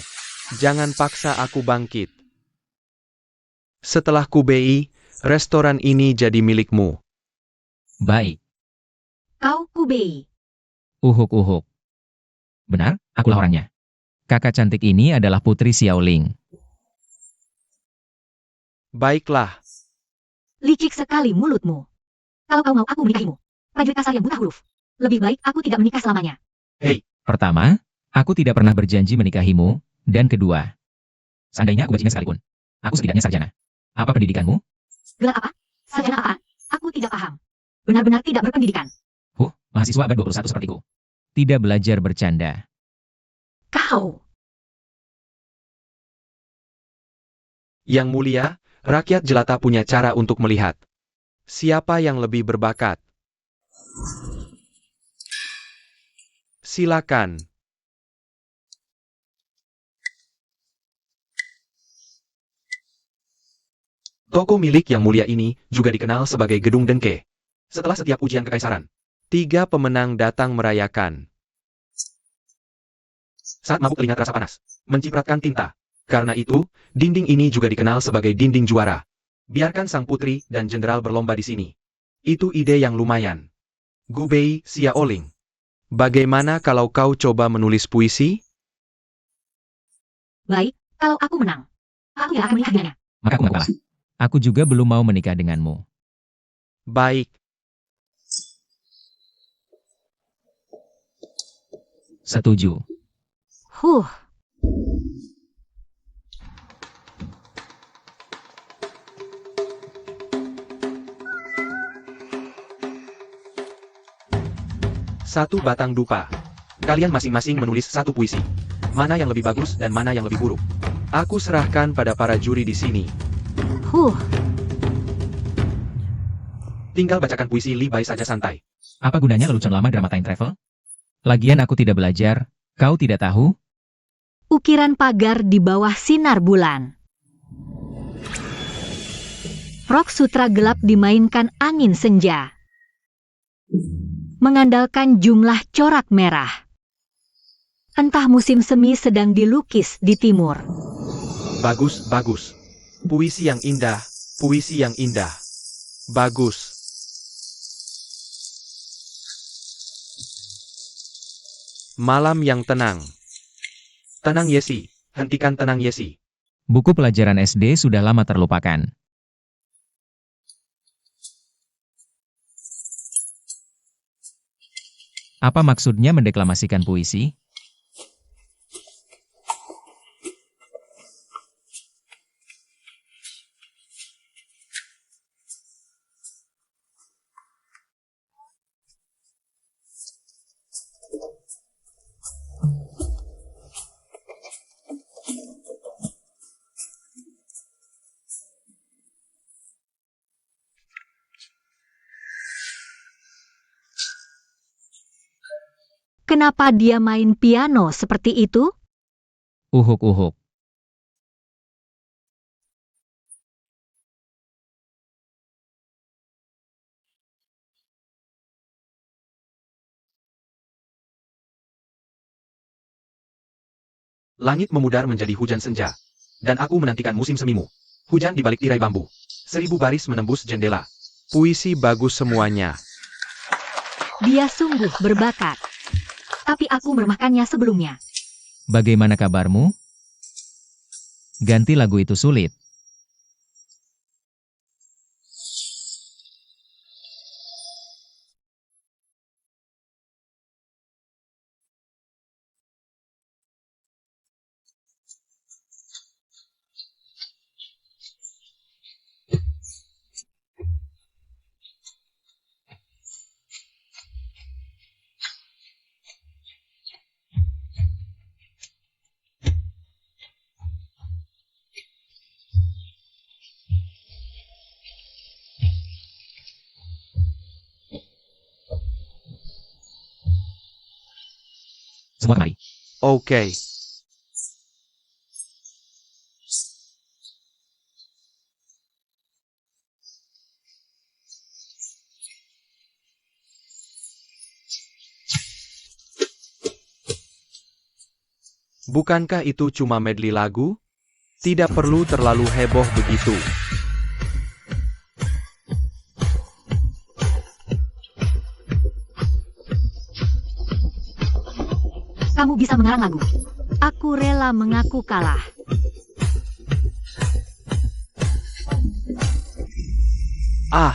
Jangan paksa aku bangkit. Setelah Kubei, restoran ini jadi milikmu. Baik. Kau Kubei. Uhuk. Benar, akulah orangnya. Kakak cantik ini adalah Putri Xiaoling. Baiklah. Licik sekali mulutmu. Kalau kau mau aku menikahimu, prajurit kasar yang buta huruf. Lebih baik aku tidak menikah selamanya. Pertama, aku tidak pernah berjanji menikahimu, dan kedua, seandainya aku bajingan sekalipun, aku setidaknya sarjana. Apa pendidikanmu? Gelar apa? Sarjana apa? Aku tidak paham. Benar-benar tidak berpendidikan. Mahasiswa abad 21 sepertiku. Tidak belajar bercanda. Kau. Yang Mulia, rakyat jelata punya cara untuk melihat siapa yang lebih berbakat. Silakan. Toko milik Yang Mulia ini juga dikenal sebagai Gedung Dengke. Setelah setiap ujian kekaisaran, 3 pemenang datang merayakan. Saat mabuk teringat rasa panas, mencipratkan tinta. Karena itu, dinding ini juga dikenal sebagai dinding juara. Biarkan sang putri dan jenderal berlomba di sini. Itu ide yang lumayan. Gubei Xiaoling. Bagaimana kalau kau coba menulis puisi? Baik, kalau aku menang, aku yang akan menikah dengannya. Maka aku mengaku kalah. Aku juga belum mau menikah denganmu. Baik. Setuju. Huh. Satu batang dupa. Kalian masing-masing menulis satu puisi. Mana yang lebih bagus dan mana yang lebih buruk. Aku serahkan pada para juri di sini. Tinggal bacakan puisi Li Bai saja santai. Apa gunanya lelucon lama drama time travel? Lagian aku tidak belajar, kau tidak tahu? Ukiran pagar di bawah sinar bulan. Rok sutra gelap dimainkan angin senja. Mengandalkan jumlah corak merah. Entah musim semi sedang dilukis di timur. Bagus, bagus. Puisi yang indah, puisi yang indah. Bagus. Malam yang tenang. Tenang Yesi, hentikan tenang Yesi. Buku pelajaran SD sudah lama terlupakan. Apa maksudnya mendeklamasikan puisi? Kenapa dia main piano seperti itu? Uhuk. Langit memudar menjadi hujan senja. Dan aku menantikan musim semimu. Hujan di balik tirai bambu. 1000 baris menembus jendela. Puisi bagus semuanya. Dia sungguh berbakat. Tapi aku meremehkannya sebelumnya. Bagaimana kabarmu? Ganti lagu itu sulit. Semua kemari. Oke. Bukankah itu cuma medley lagu? Tidak perlu terlalu heboh begitu. Kamu bisa mengarang lagu. Aku rela mengaku kalah. Ah,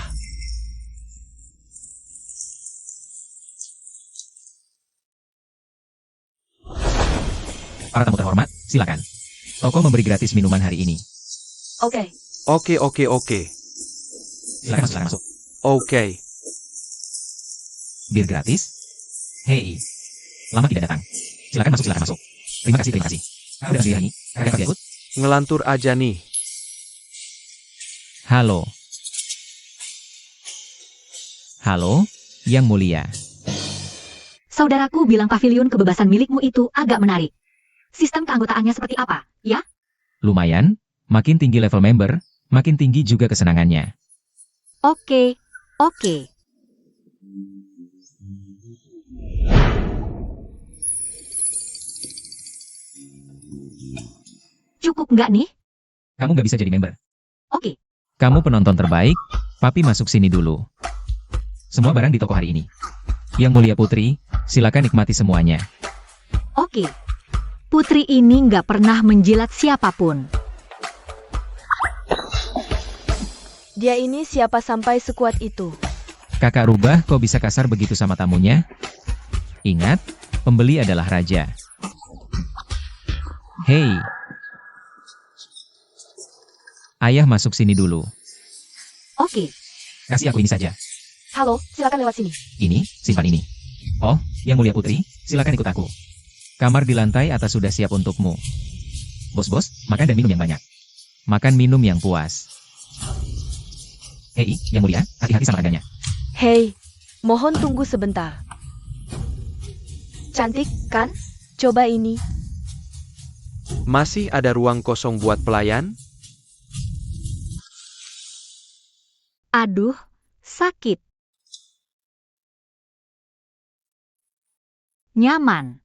Para tamu terhormat, silakan. Toko memberi gratis minuman hari ini. Oke. oke. Silakan masuk. Oke. Bir gratis? Hei, lama tidak datang. Silakan masuk. Terima kasih. Udah nyanyi? Ada yang ikut? Ngelantur aja nih. Halo. Halo, Yang Mulia. Saudaraku bilang pavilion kebebasan milikmu itu agak menarik. Sistem keanggotaannya seperti apa, ya? Lumayan, makin tinggi level member, makin tinggi juga kesenangannya. Oke. Cukup nggak nih? Kamu nggak bisa jadi member. Oke. Kamu penonton terbaik, Papi masuk sini dulu. Semua barang di toko hari ini. Yang Mulia Putri, silakan nikmati semuanya. Oke. Putri ini nggak pernah menjilat siapapun. Dia ini siapa sampai sekuat itu? Kakak Rubah kok bisa kasar begitu sama tamunya? Ingat, pembeli adalah raja. Hei. Ayah masuk sini dulu. Oke. Kasih aku ini saja. Halo, silakan lewat sini. Ini, simpan ini. Oh, Yang Mulia Putri, silakan ikut aku. Kamar di lantai atas sudah siap untukmu. Bos, makan dan minum yang banyak. Makan minum yang puas. Hei, Yang Mulia, hati-hati sama adanya. Hei, mohon tunggu sebentar. Cantik, kan? Coba ini. Masih ada ruang kosong buat pelayan? Aduh, sakit. Nyaman.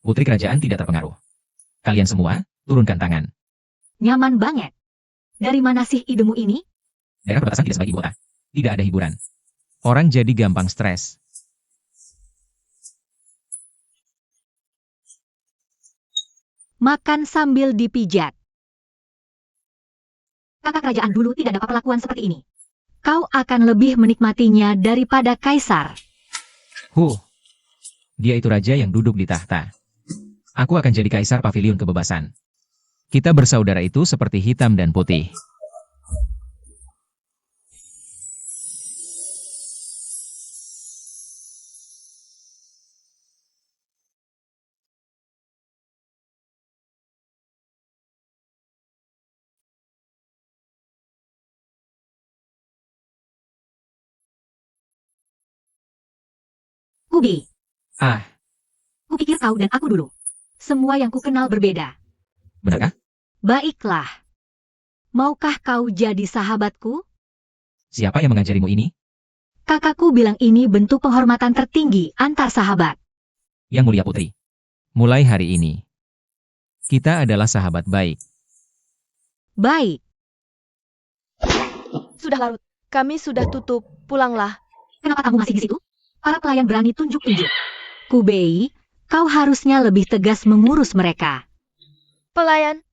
Putri kerajaan tidak terpengaruh. Kalian semua, turunkan tangan. Nyaman banget. Dari mana sih idemu ini? Daerah perbatasan tidak sebaik ibu kota. Tidak ada hiburan. Orang jadi gampang stres. Makan sambil dipijat. Kakak kerajaan dulu tidak dapat perlakuan seperti ini. Kau akan lebih menikmatinya daripada kaisar. Dia itu raja yang duduk di tahta. Aku akan jadi kaisar pavilion kebebasan. Kita bersaudara itu seperti hitam dan putih. Kubi, Ah, kupikir kau dan aku dulu. Semua yang kukenal berbeda. benarkah? Baiklah. Maukah kau jadi sahabatku? Siapa yang mengajarimu ini? Kakakku bilang ini bentuk penghormatan tertinggi antar sahabat. Yang Mulia Putri. Mulai hari ini, Kita adalah sahabat baik. Baik, Sudah larut. Kami sudah tutup. Pulanglah. kenapa kamu masih di situ? Para pelayan berani tunjuk-tunjuk. Kubei, kau harusnya lebih tegas mengurus mereka. Pelayan,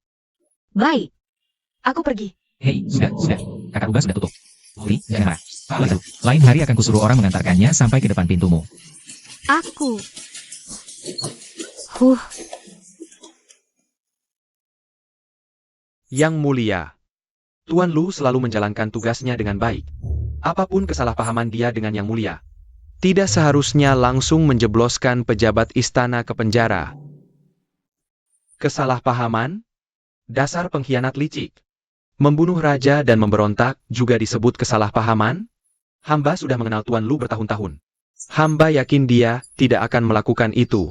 Baik, aku pergi. Hei, sudah. Kakak Uga sudah tutup. Putri, jangan marah. Lain hari akan kusuruh orang mengantarkannya sampai ke depan pintumu. aku. Yang mulia, Tuan Lu selalu menjalankan tugasnya dengan baik. Apapun kesalahpahaman dia dengan Yang Mulia, tidak seharusnya langsung menjebloskan pejabat istana ke penjara. Kesalahpahaman? Dasar pengkhianat licik. Membunuh raja dan memberontak juga disebut kesalahpahaman? Hamba sudah mengenal Tuan Lu bertahun-tahun. Hamba yakin dia tidak akan melakukan itu.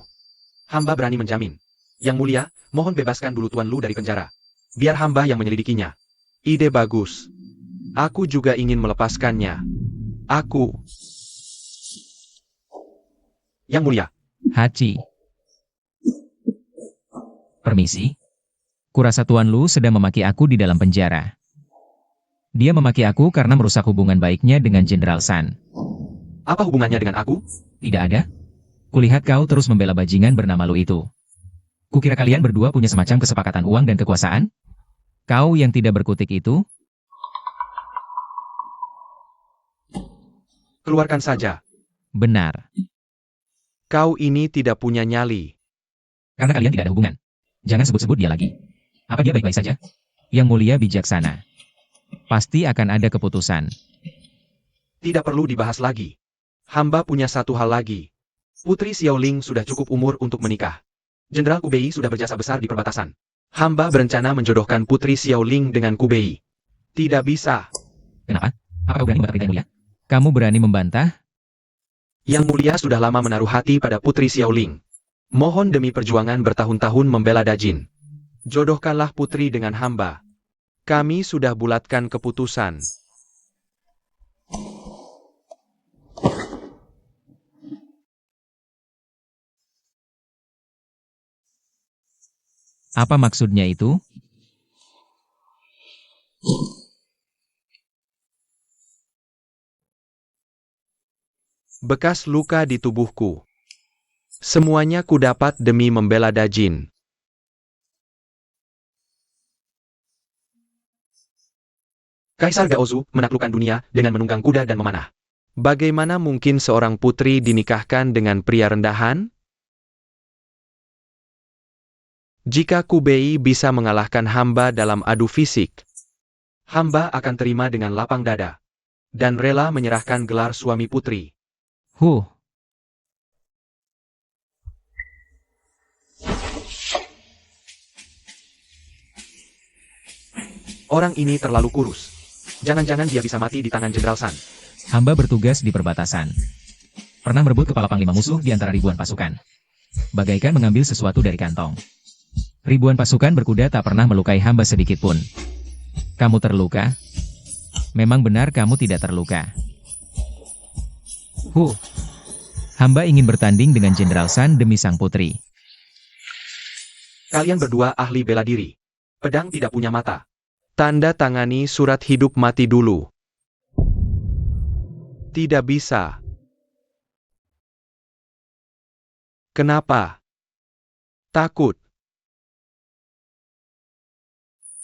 Hamba berani menjamin. Yang Mulia, mohon bebaskan dulu Tuan Lu dari penjara. Biar hamba yang menyelidikinya. Ide bagus. Aku juga ingin melepaskannya. Aku. Yang Mulia. Hachi. Permisi. Kurasa Tuan Lu sedang memaki aku di dalam penjara. Dia memaki aku karena merusak hubungan baiknya dengan Jenderal San. Apa hubungannya dengan aku? Tidak ada. Kulihat kau terus membela bajingan bernama Lu itu. Kukira kalian berdua punya semacam kesepakatan uang dan kekuasaan? Kau yang tidak berkutik itu? Keluarkan saja. Benar. Kau ini tidak punya nyali. Karena kalian tidak ada hubungan. Jangan sebut-sebut dia lagi. Apa dia baik-baik saja? Yang Mulia bijaksana. Pasti akan ada keputusan. Tidak perlu dibahas lagi. Hamba punya satu hal lagi. Putri Xiaoling sudah cukup umur untuk menikah. Jenderal Kubei sudah berjasa besar di perbatasan. Hamba berencana menjodohkan Putri Xiaoling dengan Kubei. Tidak bisa. Kenapa? Apa kau berani membantah perintah Yang Mulia? Kamu berani membantah? Yang Mulia sudah lama menaruh hati pada Putri Xiaoling. Mohon demi perjuangan bertahun-tahun membela Dajin. Jodohkanlah Putri dengan hamba. Kami sudah bulatkan keputusan. Apa maksudnya itu? Bekas luka di tubuhku. Semuanya kudapat demi membela Dajin. Kaisar Gaozu menaklukkan dunia dengan menunggang kuda dan memanah. Bagaimana mungkin seorang putri dinikahkan dengan pria rendahan? Jika Kubei bisa mengalahkan hamba dalam adu fisik, hamba akan terima dengan lapang dada. Dan rela menyerahkan gelar suami putri. Orang ini terlalu kurus. Jangan-jangan dia bisa mati di tangan Jenderal San. Hamba bertugas di perbatasan. Pernah merebut kepala panglima musuh di antara ribuan pasukan. Bagaikan mengambil sesuatu dari kantong. Ribuan pasukan berkuda tak pernah melukai hamba sedikit pun. Kamu terluka? Memang benar kamu tidak terluka. Hamba ingin bertanding dengan Jenderal San demi sang putri. Kalian berdua ahli bela diri. Pedang tidak punya mata. Tanda tangani surat hidup mati dulu. Tidak bisa. Kenapa? Takut.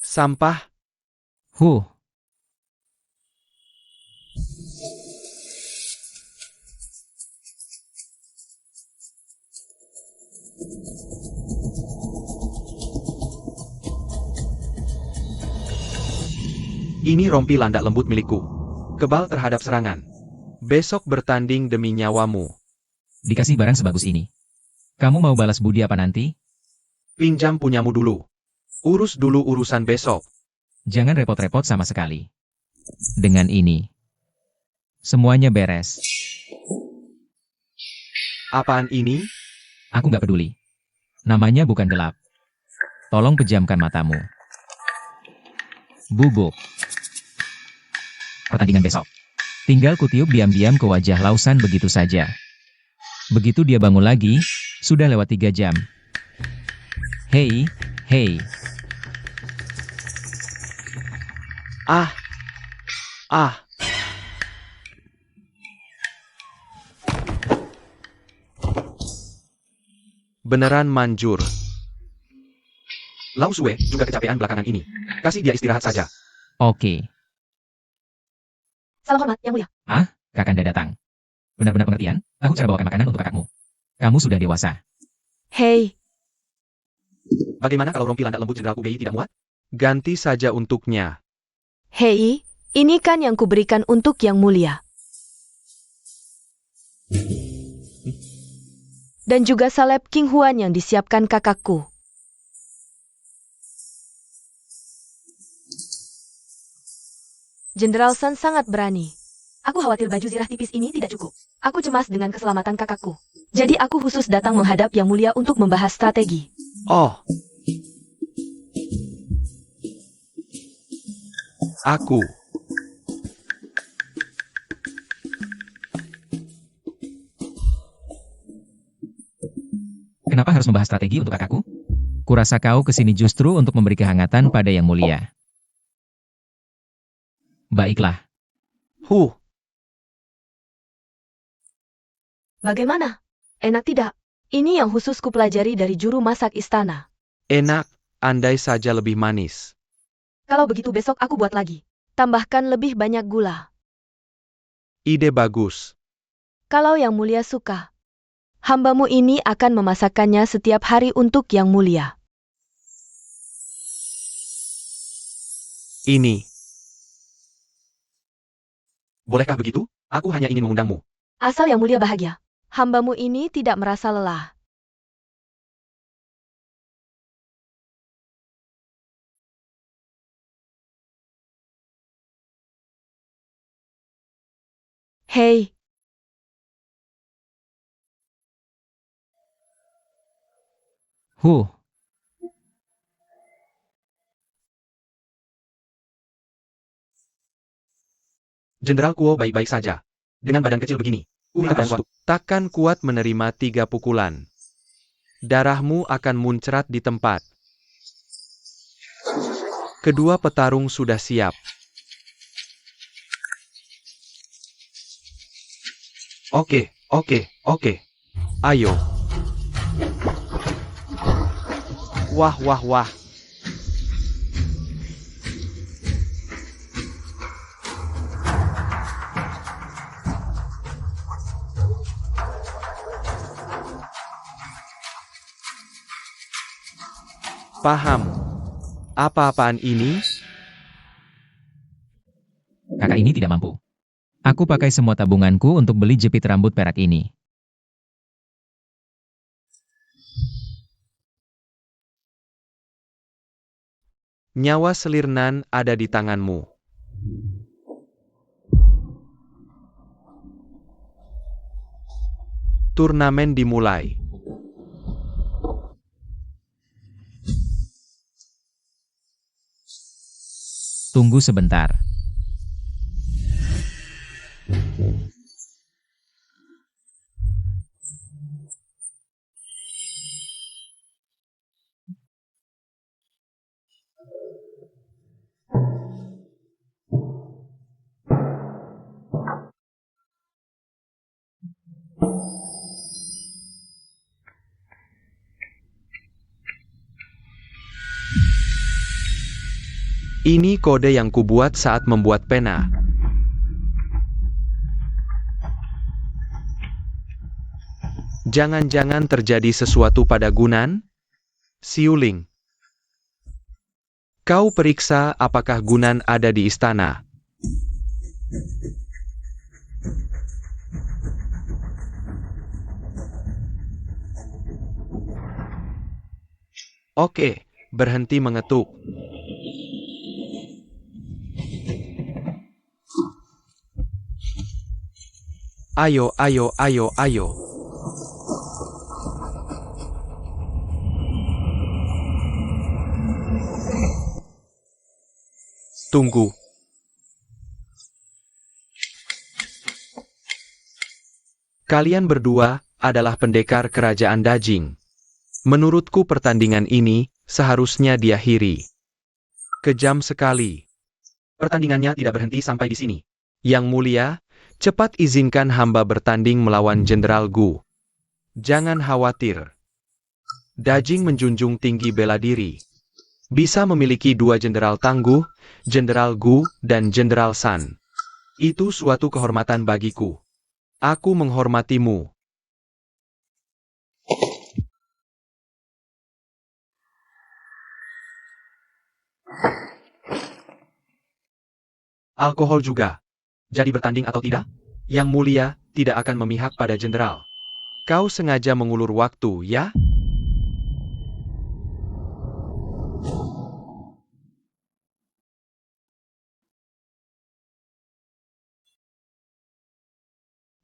Sampah. Ini rompi landak lembut milikku. Kebal terhadap serangan. Besok bertanding demi nyawamu. Dikasih barang sebagus ini. Kamu mau balas budi apa nanti? Pinjam punyamu dulu. Urus dulu urusan besok. Jangan repot-repot sama sekali. Dengan ini, semuanya beres. Apaan ini? Aku nggak peduli. Namanya bukan gelap. Tolong pejamkan matamu. Bubuk. Pertandingan besok. Tinggal kutiup diam-diam ke wajah Lausan begitu saja. Begitu dia bangun lagi, sudah lewat 3 jam. Hei, Hei, Ah, ah, beneran manjur. Lao Sue juga kecapean belakangan ini. Kasih dia istirahat saja. oke. Salam hormat, Yang Mulia. Kakanda datang. Benar-benar pengertian, aku cara bawakan makanan untuk kakakmu. Kamu sudah dewasa. Hei, Bagaimana kalau rompi landak lembut Jenderal Kubei tidak muat? Ganti saja untuknya. hei, ini kan yang kuberikan untuk Yang Mulia. Dan juga salep King Huan yang disiapkan kakakku. Jenderal Sun sangat berani. Aku khawatir baju zirah tipis ini tidak cukup. Aku cemas dengan keselamatan kakakku. Jadi aku khusus datang menghadap Yang Mulia untuk membahas strategi. Oh. Aku. Kenapa harus membahas strategi untuk kakakku? Kurasa kau kesini justru untuk memberi kehangatan pada Yang Mulia. Baiklah, Bagaimana? Enak tidak? Ini yang khusus kupelajari dari juru masak istana. Enak, andai saja lebih manis. Kalau begitu besok aku buat lagi. Tambahkan lebih banyak gula. Ide bagus. Kalau Yang Mulia suka. Hambamu ini akan memasakkannya setiap hari untuk Yang Mulia. Ini. Bolehkah begitu? Aku hanya ingin mengundangmu. Asal Yang Mulia bahagia. Hambamu ini tidak merasa lelah. Hei, huh, Jenderal Kuo baik-baik saja. Dengan badan kecil begini. Takkan kuat menerima 3 pukulan. Darahmu akan muncrat di tempat. Kedua petarung sudah siap. Oke. Ayo. Wah. Paham. Apa-apaan ini? kakak ini tidak mampu. Aku pakai semua tabunganku untuk beli jepit rambut perak ini. Nyawa Selirnan ada di tanganmu. Turnamen dimulai. Tunggu sebentar. Ini kode yang kubuat saat membuat pena. Jangan-jangan terjadi sesuatu pada Gunan? Siuling. Kau periksa apakah Gunan ada di istana. Oke, berhenti mengetuk. Ayo. Tunggu. Kalian berdua adalah pendekar kerajaan Dajing. Menurutku pertandingan ini seharusnya diakhiri. Kejam sekali. Pertandingannya tidak berhenti sampai di sini. Yang mulia, cepat izinkan hamba bertanding melawan Jenderal Gu. Jangan khawatir. Dajing menjunjung tinggi bela diri. Bisa memiliki dua jenderal tangguh, Jenderal Gu dan Jenderal San. Itu suatu kehormatan bagiku. Aku menghormatimu. Alkohol juga. Jadi bertanding atau tidak? Yang mulia tidak akan memihak pada jenderal. Kau sengaja mengulur waktu, ya?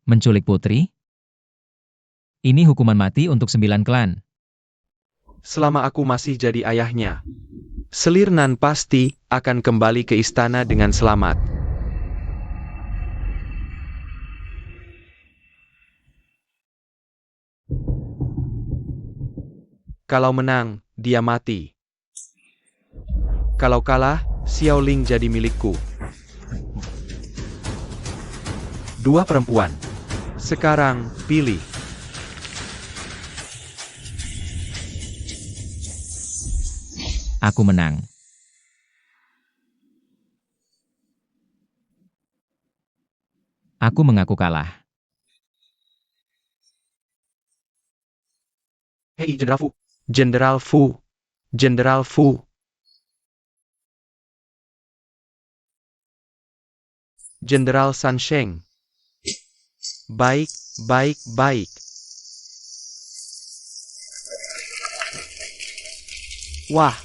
Menculik putri? Ini hukuman mati untuk 9 klan. Selama aku masih jadi ayahnya, Selir Nan pasti akan kembali ke istana dengan selamat. Kalau menang, dia mati. Kalau kalah, Xiao Ling jadi milikku. Dua perempuan. Sekarang, pilih. Aku menang. Aku mengaku kalah. Hei, Jenderal Fu. Jenderal Fu. Jenderal Fu. Jenderal San Sheng. Baik, baik, baik. Wah.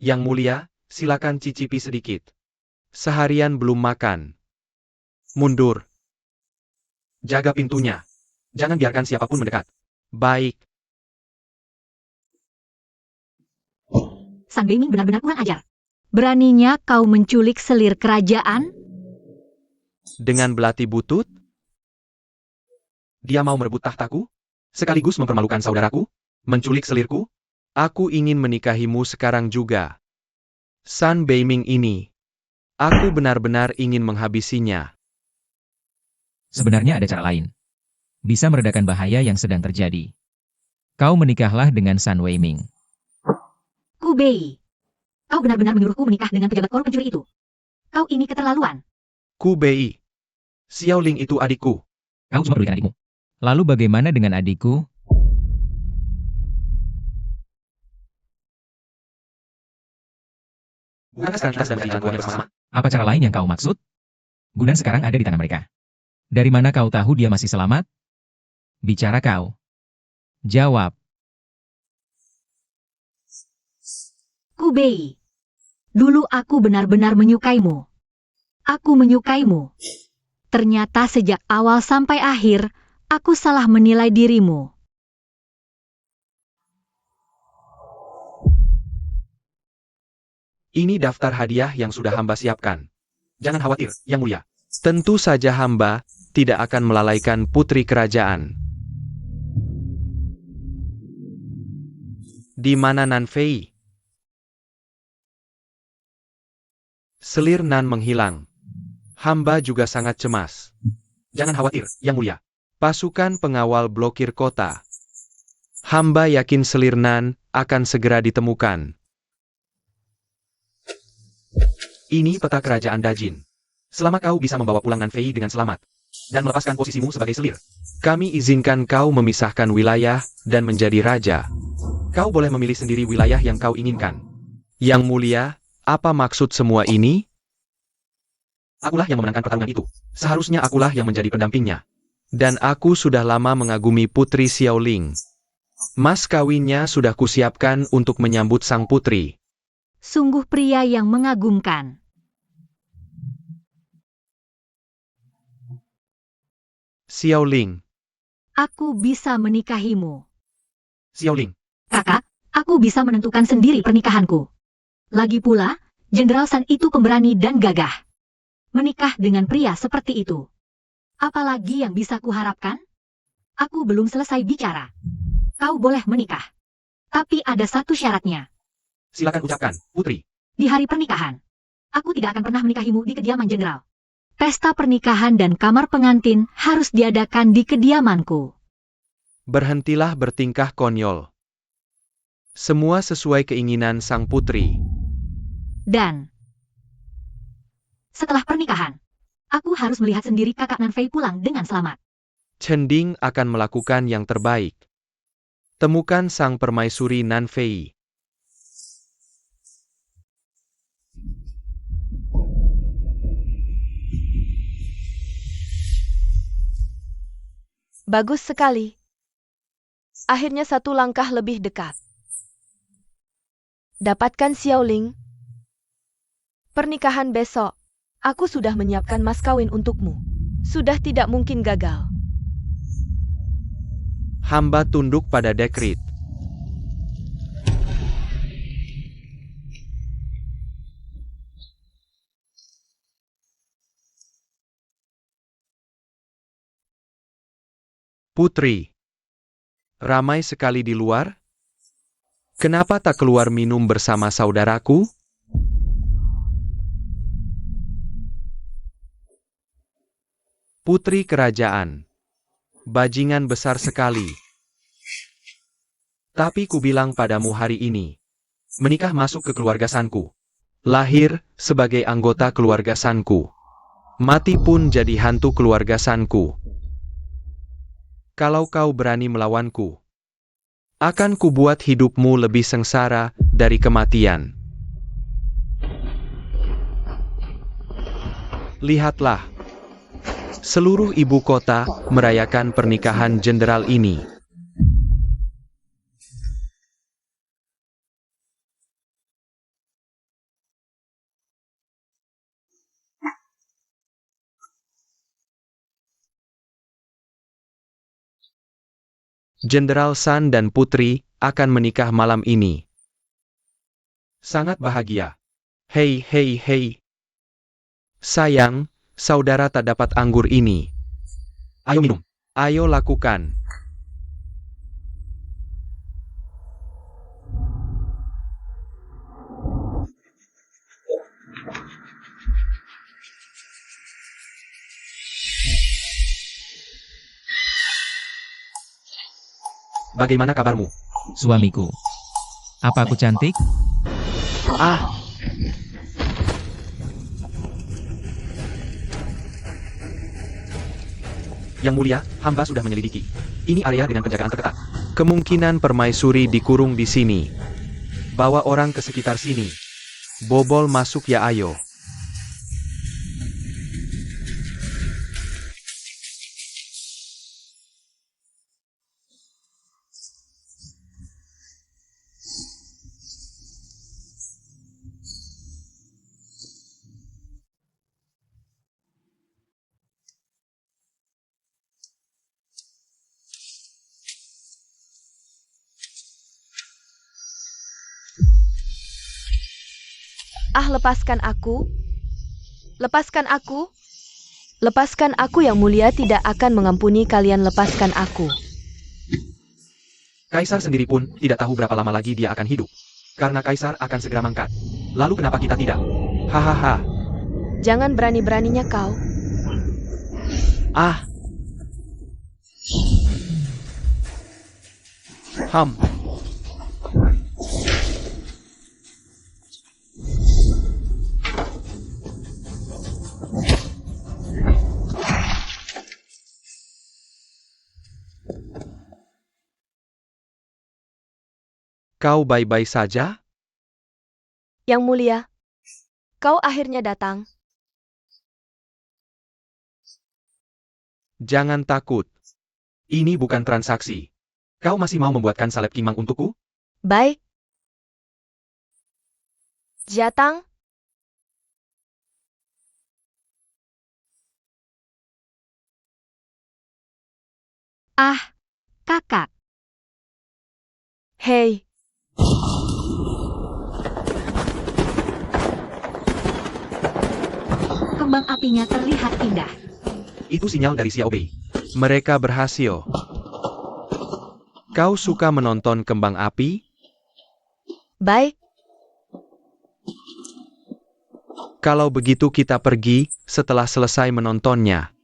Yang mulia, silakan cicipi sedikit. Seharian belum makan. Mundur. Jaga pintunya. Jangan biarkan siapapun mendekat. Baik. San Beiming benar-benar kurang ajar. Beraninya kau menculik selir kerajaan? Dengan belati butut? Dia mau merebut tahtaku? Sekaligus mempermalukan saudaraku? Menculik selirku? Aku ingin menikahimu sekarang juga. San Beiming ini. Aku benar-benar ingin menghabisinya. Sebenarnya ada cara lain. Bisa meredakan bahaya yang sedang terjadi. Kau menikahlah dengan San Weiming. Ku Bei. Kau benar-benar menyuruhku menikah dengan pejabat korup pencuri itu. Kau ini keterlaluan. Ku Bei. Xiao Ling itu adikku. Kau cuma pedulikan adikmu. Lalu bagaimana dengan adikku? Bukankah sekarang kita sedang mencari tuannya bersama? Apa cara lain yang kau maksud? Gunan sekarang ada di tangan mereka. Dari mana kau tahu dia masih selamat? Bicara kau. Jawab. Ku Bei. Dulu aku benar-benar menyukaimu. Aku menyukaimu. Ternyata sejak awal sampai akhir, aku salah menilai dirimu. Ini daftar hadiah yang sudah hamba siapkan. Jangan khawatir, Yang Mulia. Tentu saja hamba tidak akan melalaikan putri kerajaan. Di mana Nan Fei? Selir Nan menghilang. Hamba juga sangat cemas. Jangan khawatir, Yang Mulia. Pasukan pengawal blokir kota. Hamba yakin selir Nan akan segera ditemukan. Ini peta kerajaan Dajin. Selama kau bisa membawa pulang Nan Fei dengan selamat, dan melepaskan posisimu sebagai selir, kami izinkan kau memisahkan wilayah dan menjadi raja. Kau boleh memilih sendiri wilayah yang kau inginkan. Yang Mulia, apa maksud semua ini? Akulah yang memenangkan pertarungan itu. Seharusnya akulah yang menjadi pendampingnya. Dan aku sudah lama mengagumi Putri Xiao Ling. Mas kawinnya sudah kusiapkan untuk menyambut sang putri. Sungguh pria yang mengagumkan. Xiao Ling. Aku bisa menikahimu. Xiao Ling. Kakak, Aku bisa menentukan sendiri pernikahanku. Lagi pula, Jenderal San itu pemberani dan gagah. Menikah dengan pria seperti itu. Apalagi yang bisa kuharapkan? Aku belum selesai bicara. Kau boleh menikah. Tapi ada satu syaratnya. Silakan ucapkan, Putri. Di hari pernikahan, aku tidak akan pernah menikahimu di kediaman jenderal. Pesta pernikahan dan kamar pengantin harus diadakan di kediamanku. Berhentilah bertingkah konyol. Semua sesuai keinginan sang putri. Dan setelah pernikahan, aku harus melihat sendiri kakak Nanfei pulang dengan selamat. Chen Ding akan melakukan yang terbaik. Temukan sang permaisuri Nanfei. Bagus sekali. Akhirnya satu langkah lebih dekat. Dapatkan Xiaoling. Pernikahan besok. Aku sudah menyiapkan mas kawin untukmu. Sudah tidak mungkin gagal. Hamba tunduk pada dekrit. Putri. Ramai sekali di luar? Kenapa tak keluar minum bersama saudaraku? Putri kerajaan. Bajingan besar sekali. Tapi ku bilang padamu hari ini. Menikah masuk ke keluarga Sanku. Lahir sebagai anggota keluarga Sanku. Mati pun jadi hantu keluarga Sanku. Kalau kau berani melawanku, akan kubuat hidupmu lebih sengsara dari kematian. Lihatlah, seluruh ibu kota merayakan pernikahan jenderal ini. Jenderal San dan Putri akan menikah malam ini. Sangat bahagia. Hei, hei, hei. Sayang, saudara tak dapat anggur ini. Ayo minum. Ayo lakukan. Bagaimana kabarmu? Suamiku. Apa aku cantik? Ah, Yang Mulia, hamba sudah menyelidiki. Ini area dengan penjagaan terketat. Kemungkinan permaisuri dikurung di sini. Bawa orang ke sekitar sini. Bobol masuk ya ayo. Ah, lepaskan aku. Lepaskan aku. Lepaskan aku, Yang Mulia tidak akan mengampuni kalian. Lepaskan aku. Kaisar sendiri pun tidak tahu berapa lama lagi dia akan hidup. Karena Kaisar akan segera mangkat. Lalu kenapa kita tidak? Hahaha. Jangan berani-beraninya kau. Ah. Ham. Kau baik-baik saja? Yang Mulia, kau akhirnya datang. Jangan takut. Ini bukan transaksi. Kau masih mau membuatkan salep kimang untukku? Baik. Jatang. Ah, kakak. Hei. Kembang apinya terlihat indah. Itu sinyal dari Xiao Bei. Mereka berhasil. Kau suka menonton kembang api? Baik, Kalau begitu kita pergi setelah selesai menontonnya.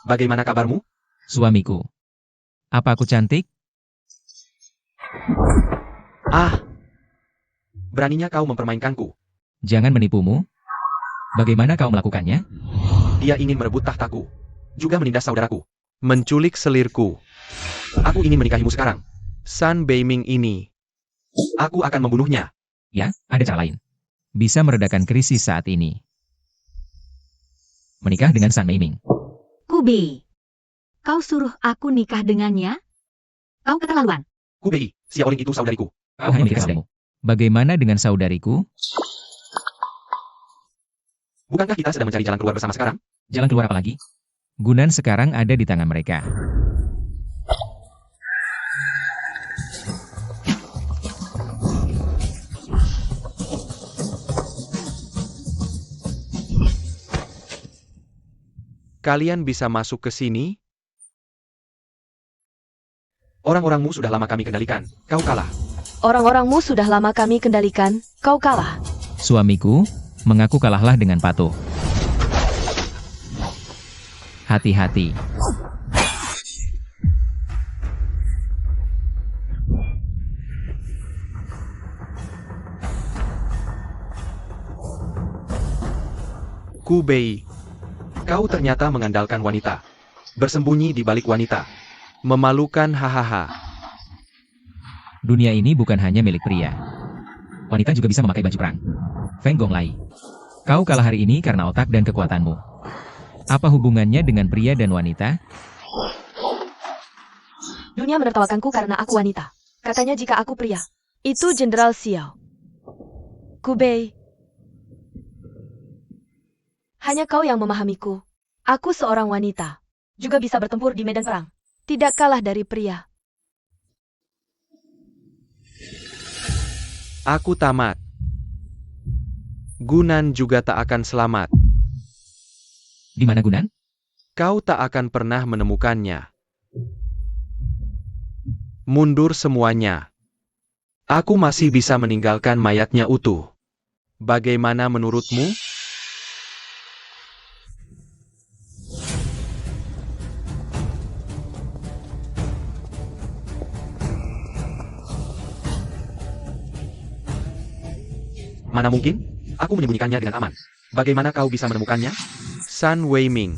Bagaimana kabarmu? Suamiku. Apa aku cantik? Ah! Beraninya kau mempermainkanku. Jangan menipumu. Bagaimana kau melakukannya? Dia ingin merebut tahtaku. Juga menindas saudaraku. Menculik selirku. Aku ingin menikahimu sekarang. San Beiming ini. Aku akan membunuhnya. Ya, ada cara lain. Bisa meredakan krisis saat ini. Menikah dengan San Meiming. Ku Bei, kau suruh aku nikah dengannya? Kau keterlaluan. Ku Bei, Xiaoling itu saudariku. Kau hanya menikah saudaramu. Bagaimana dengan saudariku? Bukankah kita sedang mencari jalan keluar bersama sekarang? Jalan keluar apa lagi? Gunan sekarang ada di tangan mereka. Kalian bisa masuk ke sini? Orang-orangmu sudah lama kami kendalikan. Kau kalah. orang-orangmu sudah lama kami kendalikan, kau kalah. Suamiku, mengaku kalahlah dengan patuh. Hati-hati. Ku Bei, kau ternyata mengandalkan wanita. Bersembunyi di balik wanita. Memalukan, hahaha. Dunia ini bukan hanya milik pria. Wanita juga bisa memakai baju perang. Feng Gonglai. Kau kalah hari ini karena otak dan kekuatanmu. Apa hubungannya dengan pria dan wanita? Dunia menertawakanku karena aku wanita. Katanya jika aku pria. Itu Jenderal Xiao. Ku Bei. Hanya kau yang memahamiku. Aku seorang wanita. Juga bisa bertempur di medan perang. Tidak kalah dari pria. Aku tamat. Gunan juga tak akan selamat. Di mana Gunan? Kau tak akan pernah menemukannya. Mundur semuanya. Aku masih bisa meninggalkan mayatnya utuh. Bagaimana menurutmu? Mana mungkin? Aku menyembunyikannya dengan aman. Bagaimana kau bisa menemukannya? San Weiming.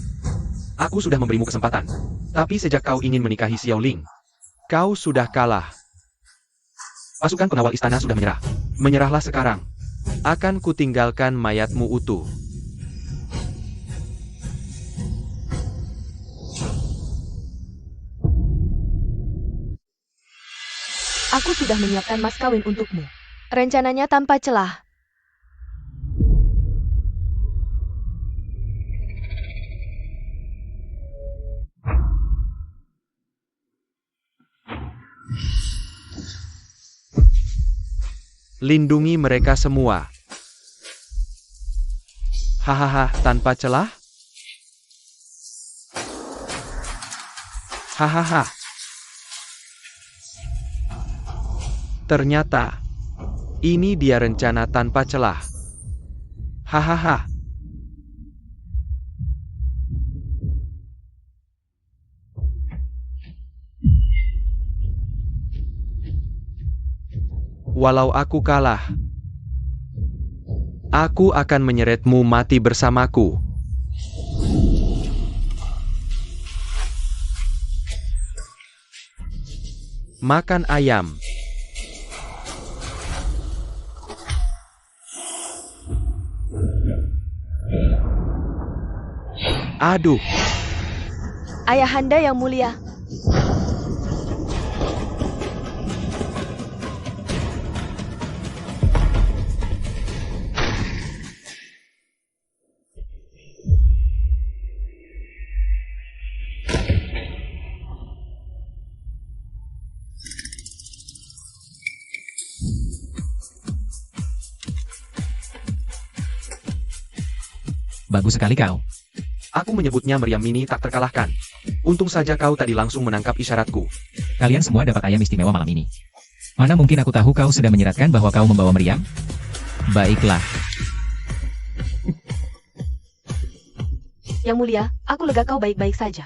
Aku sudah memberimu kesempatan. Tapi sejak kau ingin menikahi Xiaoling, kau sudah kalah. Pasukan pengawal istana sudah menyerah. Menyerahlah sekarang. Akan kutinggalkan mayatmu utuh. Aku sudah menyiapkan mas kawin untukmu. Rencananya tanpa celah. Lindungi mereka semua. Hahaha, tanpa celah? Hahaha. Ternyata, ini dia rencana tanpa celah. Hahaha. Walau aku kalah, aku akan menyeretmu mati bersamaku. Makan ayam. Aduh, Ayahanda yang mulia. Bagus sekali kau. Aku menyebutnya meriam mini tak terkalahkan. Untung saja kau tadi langsung menangkap isyaratku. Kalian semua dapat ayam istimewa malam ini. Mana mungkin aku tahu kau sudah menyiratkan bahwa kau membawa meriam? Baiklah. Yang mulia, aku lega kau baik-baik saja.